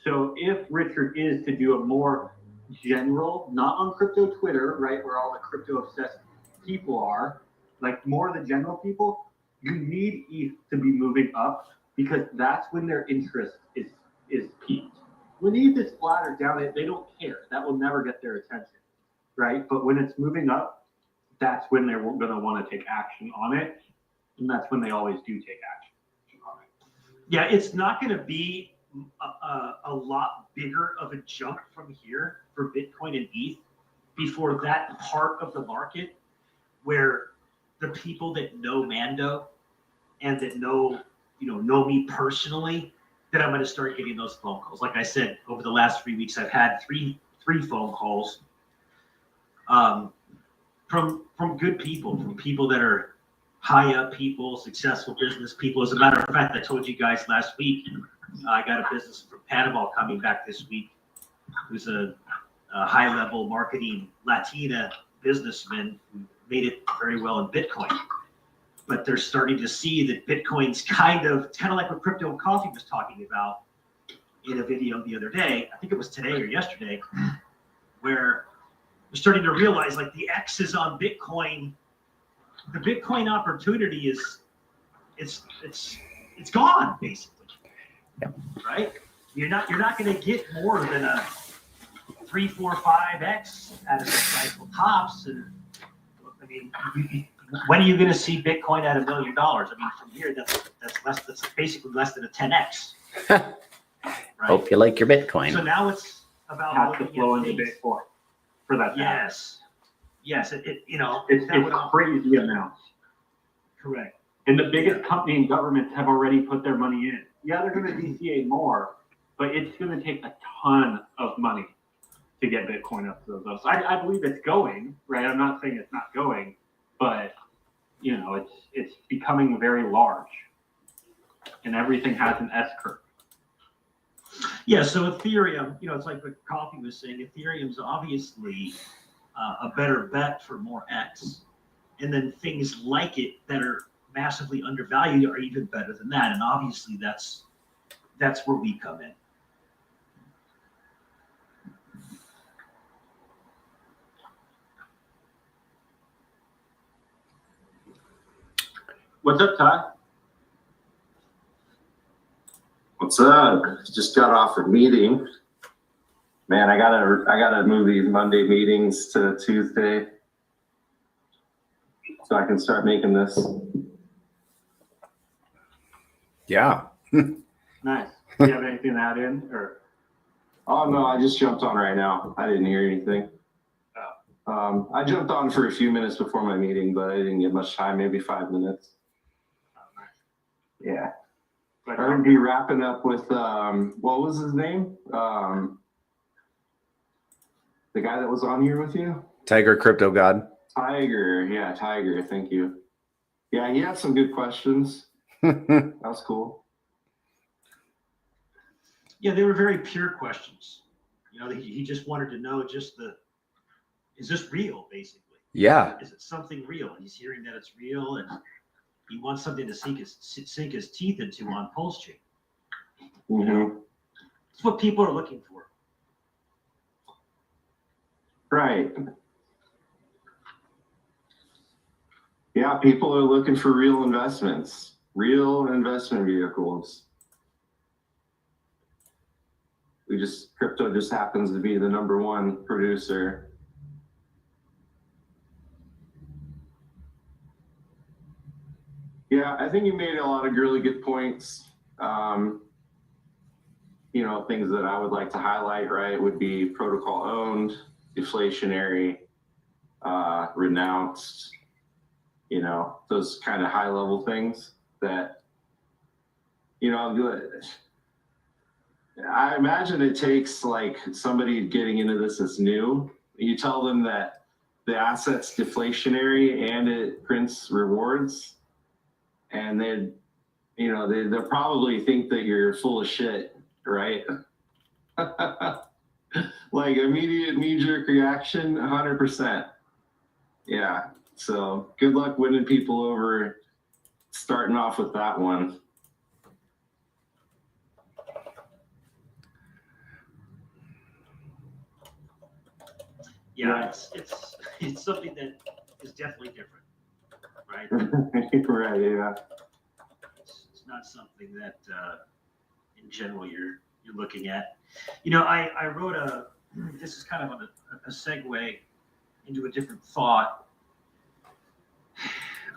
Speaker 7: So if Richard is to do a more general, not on crypto Twitter, right, where all the crypto obsessed people are, like more of the general people, you need ETH to be moving up because that's when their interest is peaked. When ETH is flat or down, they don't care. That will never get their attention, right? But when it's moving up, that's when they're going to want to take action on it, and that's when they always do take action on it.
Speaker 3: Yeah, it's not going to be a lot bigger of a jump from here for Bitcoin and ETH before that part of the market where the people that know Mando and that know me personally, that I'm going to start getting those phone calls. Like I said, over the last 3 weeks, I've had three phone calls from good people, from people that are high up people, successful business people. As a matter of fact, I told you guys last week, I got a business from Panama coming back this week, who's a high level marketing Latina businessman who made it very well in Bitcoin. But they're starting to see that Bitcoin's kind of like what Crypto Coffee was talking about in a video the other day. I think it was today or yesterday, where we're starting to realize like the X is on Bitcoin. The Bitcoin opportunity is it's gone basically.
Speaker 1: Yeah.
Speaker 3: Right? You're not going to get more than a 3, 4, 5x out of the cycle tops. And I mean, when are you going to see Bitcoin at $1 million? I mean, from here, that's basically less than a 10x. Right?
Speaker 8: Hope you like your Bitcoin.
Speaker 3: So now it's about
Speaker 7: Has to
Speaker 3: looking
Speaker 7: flow
Speaker 3: at
Speaker 7: into
Speaker 3: things.
Speaker 7: Bitcoin for that.
Speaker 3: Yes.
Speaker 7: It's crazy amounts.
Speaker 3: Correct.
Speaker 7: And the biggest company and governments have already put their money in. Yeah, they're going to DCA more, but it's going to take a ton of money to get Bitcoin up to those levels. I believe it's going, right? I'm not saying it's not going, but you know, it's becoming very large, and everything has an S curve.
Speaker 3: Yeah, so Ethereum, it's like what Coffee was saying, Ethereum's obviously a better bet for more X. And then things like it that are massively undervalued are even better than that. And obviously that's where we come in.
Speaker 2: What's up, Ty?
Speaker 9: What's up? Just got off a meeting. Man, I gotta move these Monday meetings to Tuesday so I can start making this.
Speaker 1: Yeah.
Speaker 7: Nice. Do you have anything to add in, or?
Speaker 9: Oh no, I just jumped on right now. I didn't hear anything. I jumped on for a few minutes before my meeting, but I didn't get much time, maybe 5 minutes. Yeah.
Speaker 7: But
Speaker 9: I'm gonna be wrapping up with what was his name? The guy that was on here with you?
Speaker 1: Tiger Crypto God.
Speaker 9: Tiger. Yeah, Tiger. Thank you. Yeah, he had some good questions. That was cool.
Speaker 3: Yeah, they were very pure questions. He just wanted to know is this real, basically?
Speaker 1: Yeah.
Speaker 3: Is it something real? He's hearing that it's real, and he wants something to sink his teeth into on Pulse Chain.
Speaker 9: Mm-hmm.
Speaker 3: It's what people are looking for.
Speaker 9: Right. Yeah, people are looking for real investments, real investment vehicles. Crypto just happens to be the #1 producer. Yeah, I think you made a lot of really good points. Things that I would like to highlight, right, would be protocol owned, deflationary, renounced, those kind of high level things that, I imagine it takes like somebody getting into this that's new. You tell them that the asset's deflationary and it prints rewards, and they'll probably think that you're full of shit, right? Like immediate knee-jerk reaction, 100%. Yeah. So good luck winning people over, starting off with that one.
Speaker 3: Yeah, it's something that is definitely different, right?
Speaker 9: Right. Yeah.
Speaker 3: It's not something that in general you're looking at. I wrote this is kind of a segue into a different thought.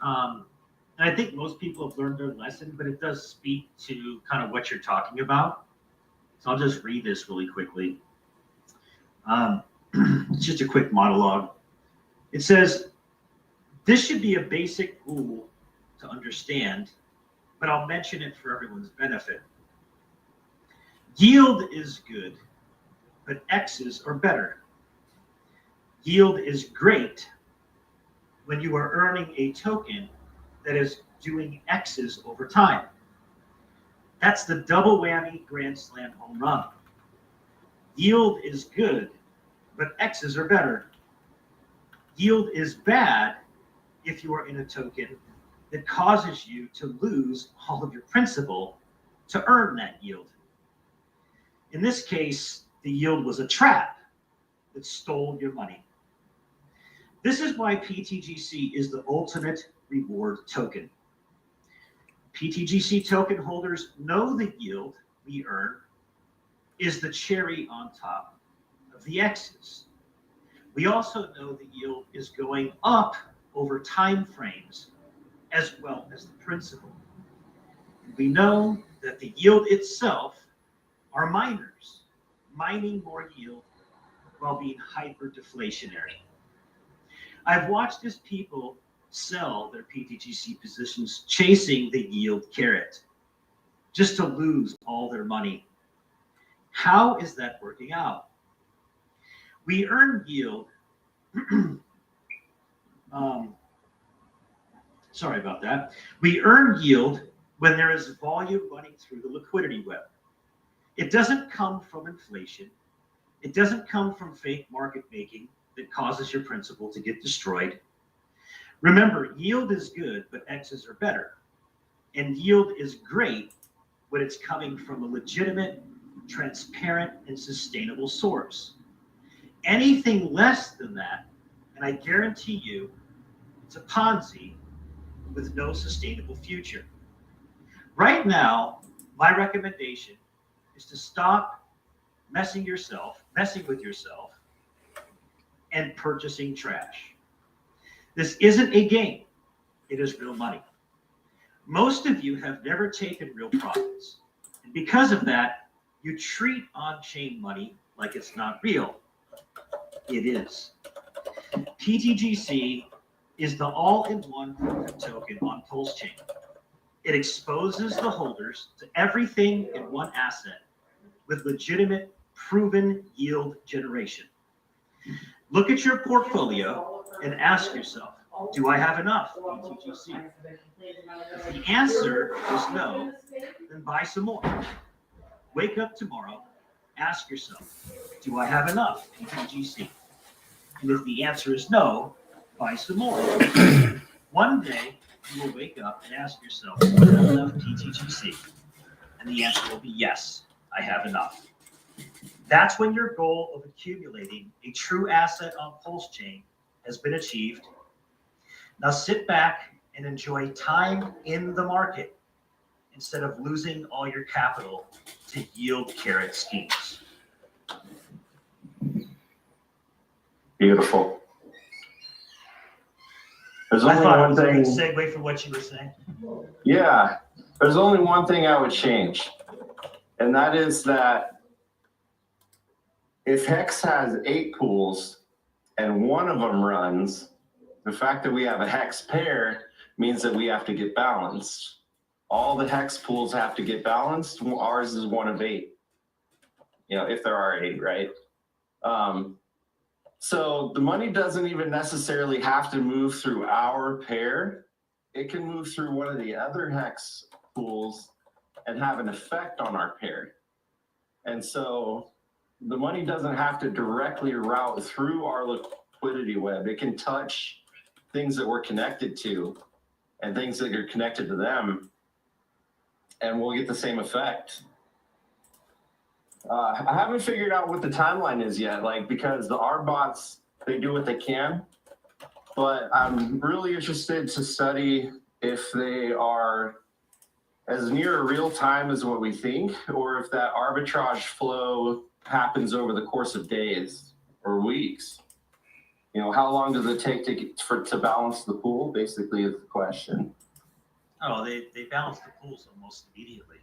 Speaker 3: And I think most people have learned their lesson, but it does speak to kind of what you're talking about. So I'll just read this really quickly. It's just a quick monologue. It says, this should be a basic rule to understand, but I'll mention it for everyone's benefit. Yield is good, but X's are better. Yield is great when you are earning a token that is doing X's over time. That's the double whammy grand slam home run. Yield is good, but X's are better. Yield is bad if you are in a token that causes you to lose all of your principal to earn that yield. In this case, the yield was a trap that stole your money. This is why pTGC is the ultimate reward token. pTGC token holders know the yield we earn is the cherry on top of the X's. We also know the yield is going up over time frames as well as the principal. We know that the yield itself are miners mining more yield while being hyper deflationary. I've watched as people sell their pTGC positions chasing the yield carrot just to lose all their money. How is that working out? We earn yield. Sorry about that. We earn yield when there is volume running through the liquidity web. It doesn't come from inflation. It doesn't come from fake market making that causes your principal to get destroyed. Remember, yield is good, but X's are better. And yield is great when it's coming from a legitimate, transparent, and sustainable source. Anything less than that, and I guarantee you, it's a Ponzi with no sustainable future. Right now, my recommendation is to stop messing with yourself, and purchasing trash. This isn't a game. It is real money. Most of you have never taken real profits. And because of that, you treat on-chain money like it's not real. It is. pTGC is the all-in-one token on Pulse Chain. It exposes the holders to everything in one asset with legitimate, proven yield generation. Look at your portfolio and ask yourself, do I have enough pTGC? If the answer is no, then buy some more. Wake up tomorrow, ask yourself, do I have enough pTGC? And if the answer is no, buy some more. One day, you will wake up and ask yourself, do I have enough pTGC? And the answer will be yes, I have enough. That's when your goal of accumulating a true asset on Pulse Chain has been achieved. Now sit back and enjoy time in the market instead of losing all your capital to yield carrot schemes.
Speaker 9: Beautiful. There's
Speaker 4: I
Speaker 9: only
Speaker 4: thought it
Speaker 9: one
Speaker 4: was a good
Speaker 9: thing.
Speaker 4: segue for what you were saying.
Speaker 9: Yeah, there's only one thing I would change, and that is that if Hex has 8 pools and one of them runs, the fact that we have a Hex pair means that we have to get balanced. All the Hex pools have to get balanced. Ours is 1 of 8. You know, if there are 8, right? So the money doesn't even necessarily have to move through our pair. It can move through one of the other Hex pools and have an effect on our pair. And so the money doesn't have to directly route through our liquidity web. It can touch things that we're connected to and things that are connected to them, and we'll get the same effect. I haven't figured out what the timeline is yet, like, because the R bots, they do what they can, but I'm really interested to study if they are as near real time as what we think, or if that arbitrage flow happens over the course of days or weeks. You know, how long does it take to balance the pool, basically, is the question.
Speaker 3: Oh, they balance the pools almost immediately.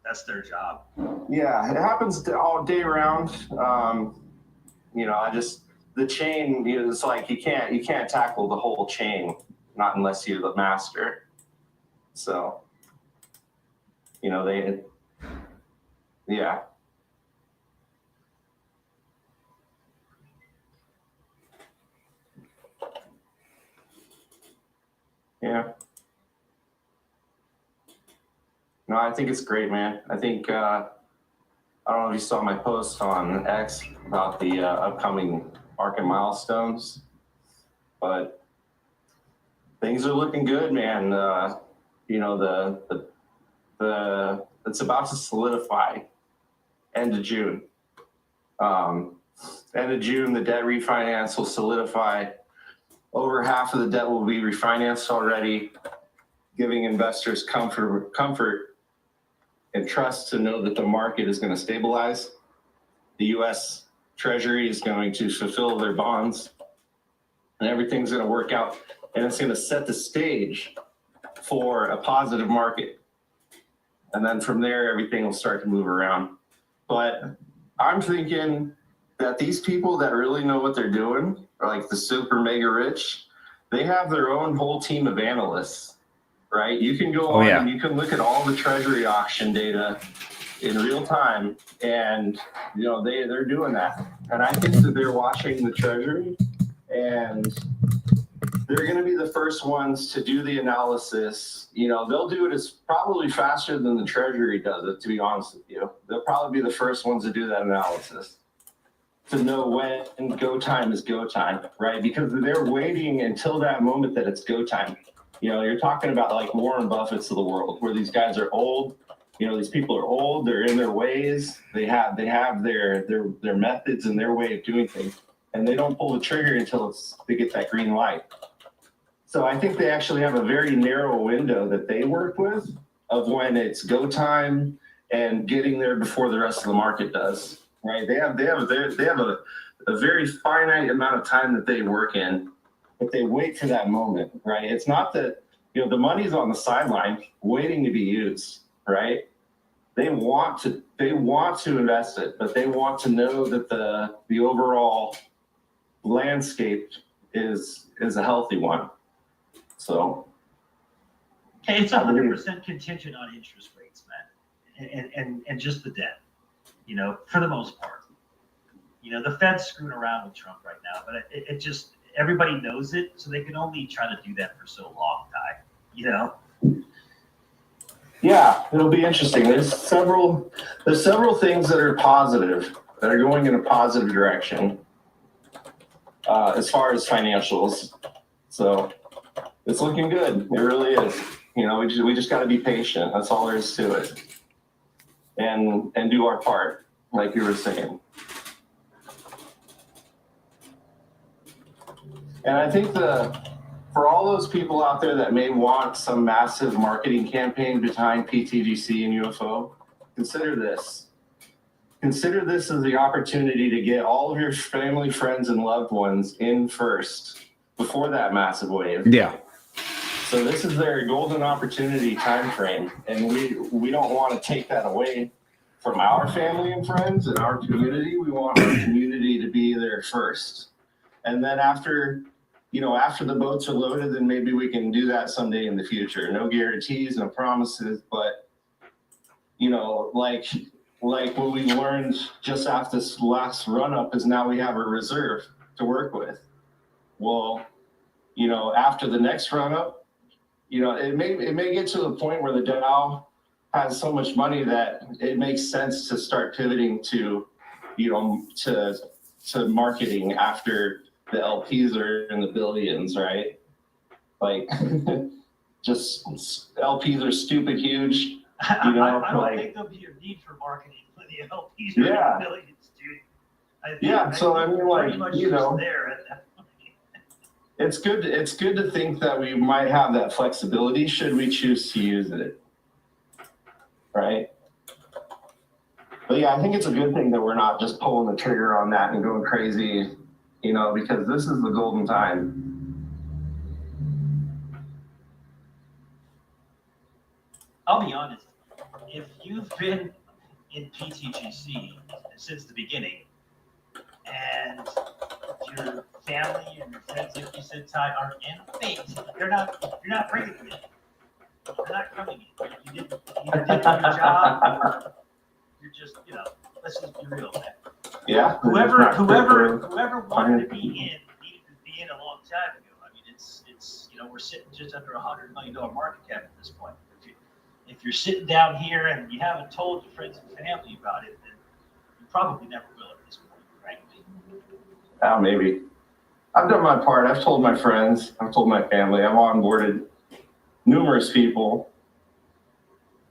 Speaker 3: That's their job.
Speaker 9: Yeah, it happens all day round. You know, the chain, you know, it's like you can't tackle the whole chain, not unless you're the master. So, you know, yeah. Yeah. No, I think it's great, man. I think, I don't know if you saw my post on X about the upcoming market milestones, but things are looking good, man. You know, it's about to solidify end of June. End of June, the debt refinance will solidify. Over half of the debt will be refinanced already, giving investors comfort and trust to know that the market is going to stabilize. The U.S. Treasury is going to fulfill their bonds, and everything's going to work out, and it's going to set the stage for a positive market. And then from there, everything will start to move around. But I'm thinking that these people that really know what they're doing, are like the super mega rich, they have their own whole team of analysts, right? You can go on and you can look at all the treasury auction data in real time, and you know they're doing that. And I think that they're watching the treasury, and they're going to be the first ones to do the analysis. You know, they'll do it as probably faster than the treasury does it, to be honest with you. They'll probably be the first ones to do that analysis, to know when go time is go time, right? Because they're waiting until that moment that it's go time. You know, you're talking about like Warren Buffett's of the world, where these guys are old. You know, these people are old. They're in their ways. They have their methods and their way of doing things, and they don't pull the trigger until they get that green light. So I think they actually have a very narrow window that they work with of when it's go time and getting there before the rest of the market does. Right? They have a very finite amount of time that they work in, but they wait for that moment. Right? It's not that, you know, the money's on the sideline waiting to be used. Right? They want to invest it, but they want to know that the overall landscape is a healthy one. So
Speaker 3: It's 100% contingent on interest rates, man, and just the debt. You know, for the most part. You know, the Fed's screwing around with Trump right now, but it just, everybody knows it, so they can only try to do that for so long, Ty. You know?
Speaker 9: Yeah, it'll be interesting. There's several things that are positive, that are going in a positive direction as far as financials. So it's looking good. It really is. You know, we just got to be patient. That's all there is to it. And do our part, like you were saying. And I think for all those people out there that may want some massive marketing campaign behind pTGC and UFO, consider this. Consider this as the opportunity to get all of your family, friends, and loved ones in first before that massive wave.
Speaker 1: Yeah.
Speaker 9: So this is their golden opportunity time frame, and we don't want to take that away from our family and friends and our community. We want our community to be there first, and then after the boats are loaded, then maybe we can do that someday in the future. No guarantees, no promises, but like what we learned just after this last run up is now we have a reserve to work with. Well, after the next run up, it may get to the point where the DAO has so much money that it makes sense to start pivoting to marketing after the LPs are in the billions, right? Like, just LPs are stupid huge.
Speaker 4: I don't think there'll be a need for marketing for the LPs or the millions, dude.
Speaker 9: So I mean, like,
Speaker 4: pretty much just there at that point.
Speaker 9: It's good to think that we might have that flexibility should we choose to use it, right? But yeah, I think it's a good thing that we're not just pulling the trigger on that and going crazy, because this is the golden time.
Speaker 3: I'll be honest. If you've been in pTGC since the beginning, and your family and your friends, like you said, Ty, are in faith, you're not bringing them in. They're not coming in. You did your job. You're just, let's just be real, man.
Speaker 9: Yeah.
Speaker 3: Whoever wanted to be in needed to be in a long time ago. I mean, it's we're sitting just under $100 million market cap at this point. If you're sitting down here and you haven't told your friends and family about it, then you probably never will at this point, right?
Speaker 9: Maybe. I've done my part. I've told my friends. I've told my family. I've onboarded numerous people.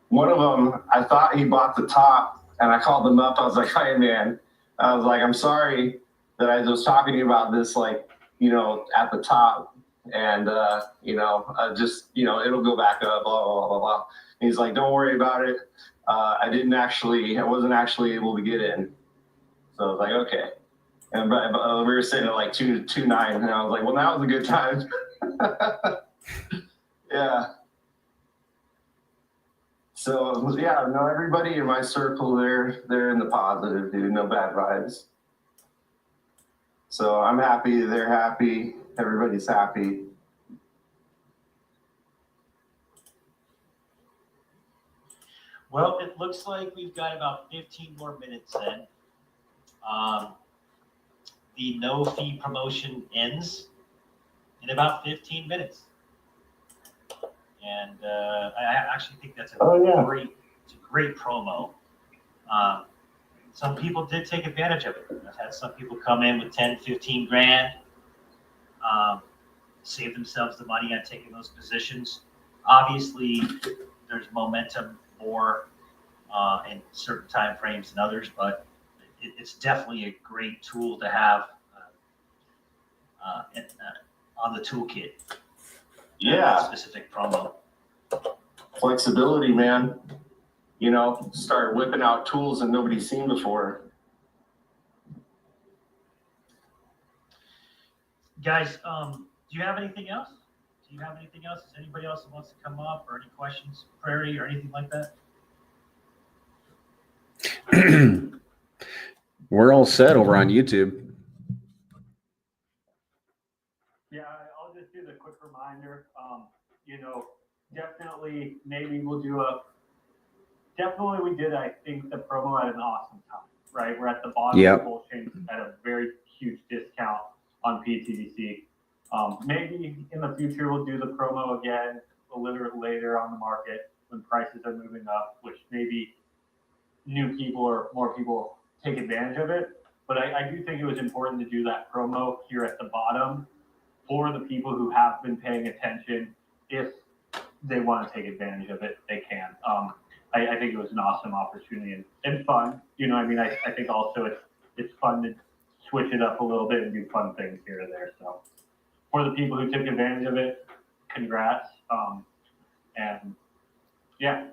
Speaker 9: One of them, I thought he bought the top, and I called him up. I was like, "Hey, man," I was like, "I'm sorry that I was talking to you about this, like, at the top, and just it'll go back up, blah blah blah blah." And he's like, "Don't worry about it. I wasn't actually able to get in." So I was like, "Okay." And but we were sitting at like 2.9, and I was like, "Well, now was a good time." Yeah. So yeah, no, everybody in my circle, they're in the positive, dude. No bad vibes. So I'm happy. They're happy. Everybody's happy.
Speaker 3: Well, it looks like we've got about 15 more minutes in. The no fee promotion ends in about 15 minutes. And I actually think that's it's a great promo. Some people did take advantage of it. I've had some people come in with 10, 15 grand, save themselves the money on taking those positions. Obviously, there's momentum more in certain time frames than others, but it's definitely a great tool to have on the toolkit.
Speaker 9: Yeah.
Speaker 3: Specific promo.
Speaker 9: Flexibility, man. Start whipping out tools that nobody's seen before.
Speaker 4: Guys, do you have anything else? Is anybody else that wants to come up or any questions, Prairie, or anything like that?
Speaker 1: We're all set over on YouTube.
Speaker 7: Yeah, I'll just do the quick reminder. Definitely, maybe we'll do we did, I think, the promo at an awesome time, right? We're at the bottom of the bull chain at a very huge discount on pTGC. Maybe in the future, we'll do the promo again a little later on the market when prices are moving up, which maybe new people or more people take advantage of it. But I do think it was important to do that promo here at the bottom for the people who have been paying attention. If they want to take advantage of it, they can. I think it was an awesome opportunity and fun. I think also it's fun to switch it up a little bit and do fun things here and there. So for the people who took advantage of it, congrats. And yeah.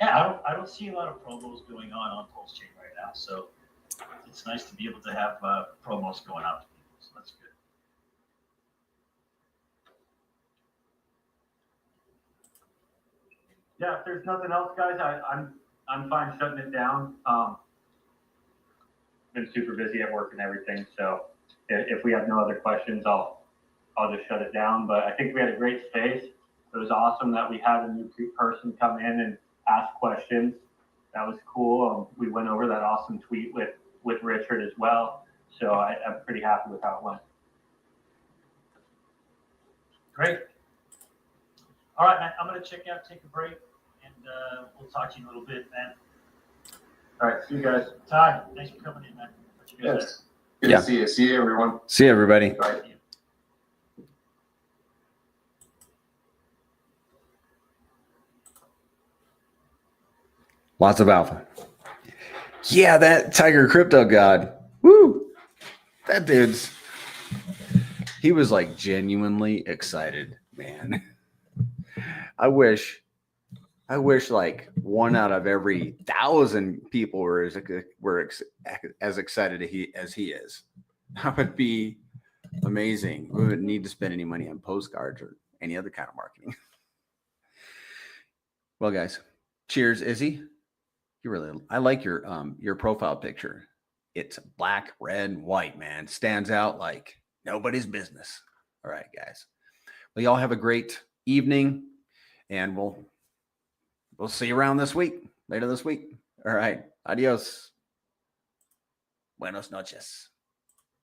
Speaker 3: Yeah, I don't see a lot of promos going on Pulse Chain right now, so it's nice to be able to have promos going out to people. So that's good.
Speaker 7: Yeah, if there's nothing else, guys, I'm fine shutting it down. Been super busy at work and everything, so if we have no other questions, I'll just shut it down. But I think we had a great space. It was awesome that we had a new person come in and ask questions. That was cool. We went over that awesome tweet with Richard as well. So I'm pretty happy with how it went.
Speaker 4: Great. All right, man. I'm going to check out, take a break, and we'll talk to you in a little bit, man.
Speaker 7: All right, see you guys.
Speaker 4: Ty, thanks for coming in, man. What you guys
Speaker 9: Yes. Good
Speaker 1: Yeah.
Speaker 9: to see you. See you, everyone.
Speaker 1: See you, everybody.
Speaker 9: Bye.
Speaker 1: Lots of alpha. Yeah, that Tiger Crypto God. Woo! That dude's. He was like genuinely excited, man. I wish like 1 out of every 1,000 people were as excited as he is. That would be amazing. We wouldn't need to spend any money on postcards or any other kind of marketing. Well, guys, cheers, Izzy. I like your profile picture. It's black, red, and white, man. Stands out like nobody's business. All right, guys. Well, y'all have a great evening, and we'll see you around later this week. All right. Adios. Buenos noches.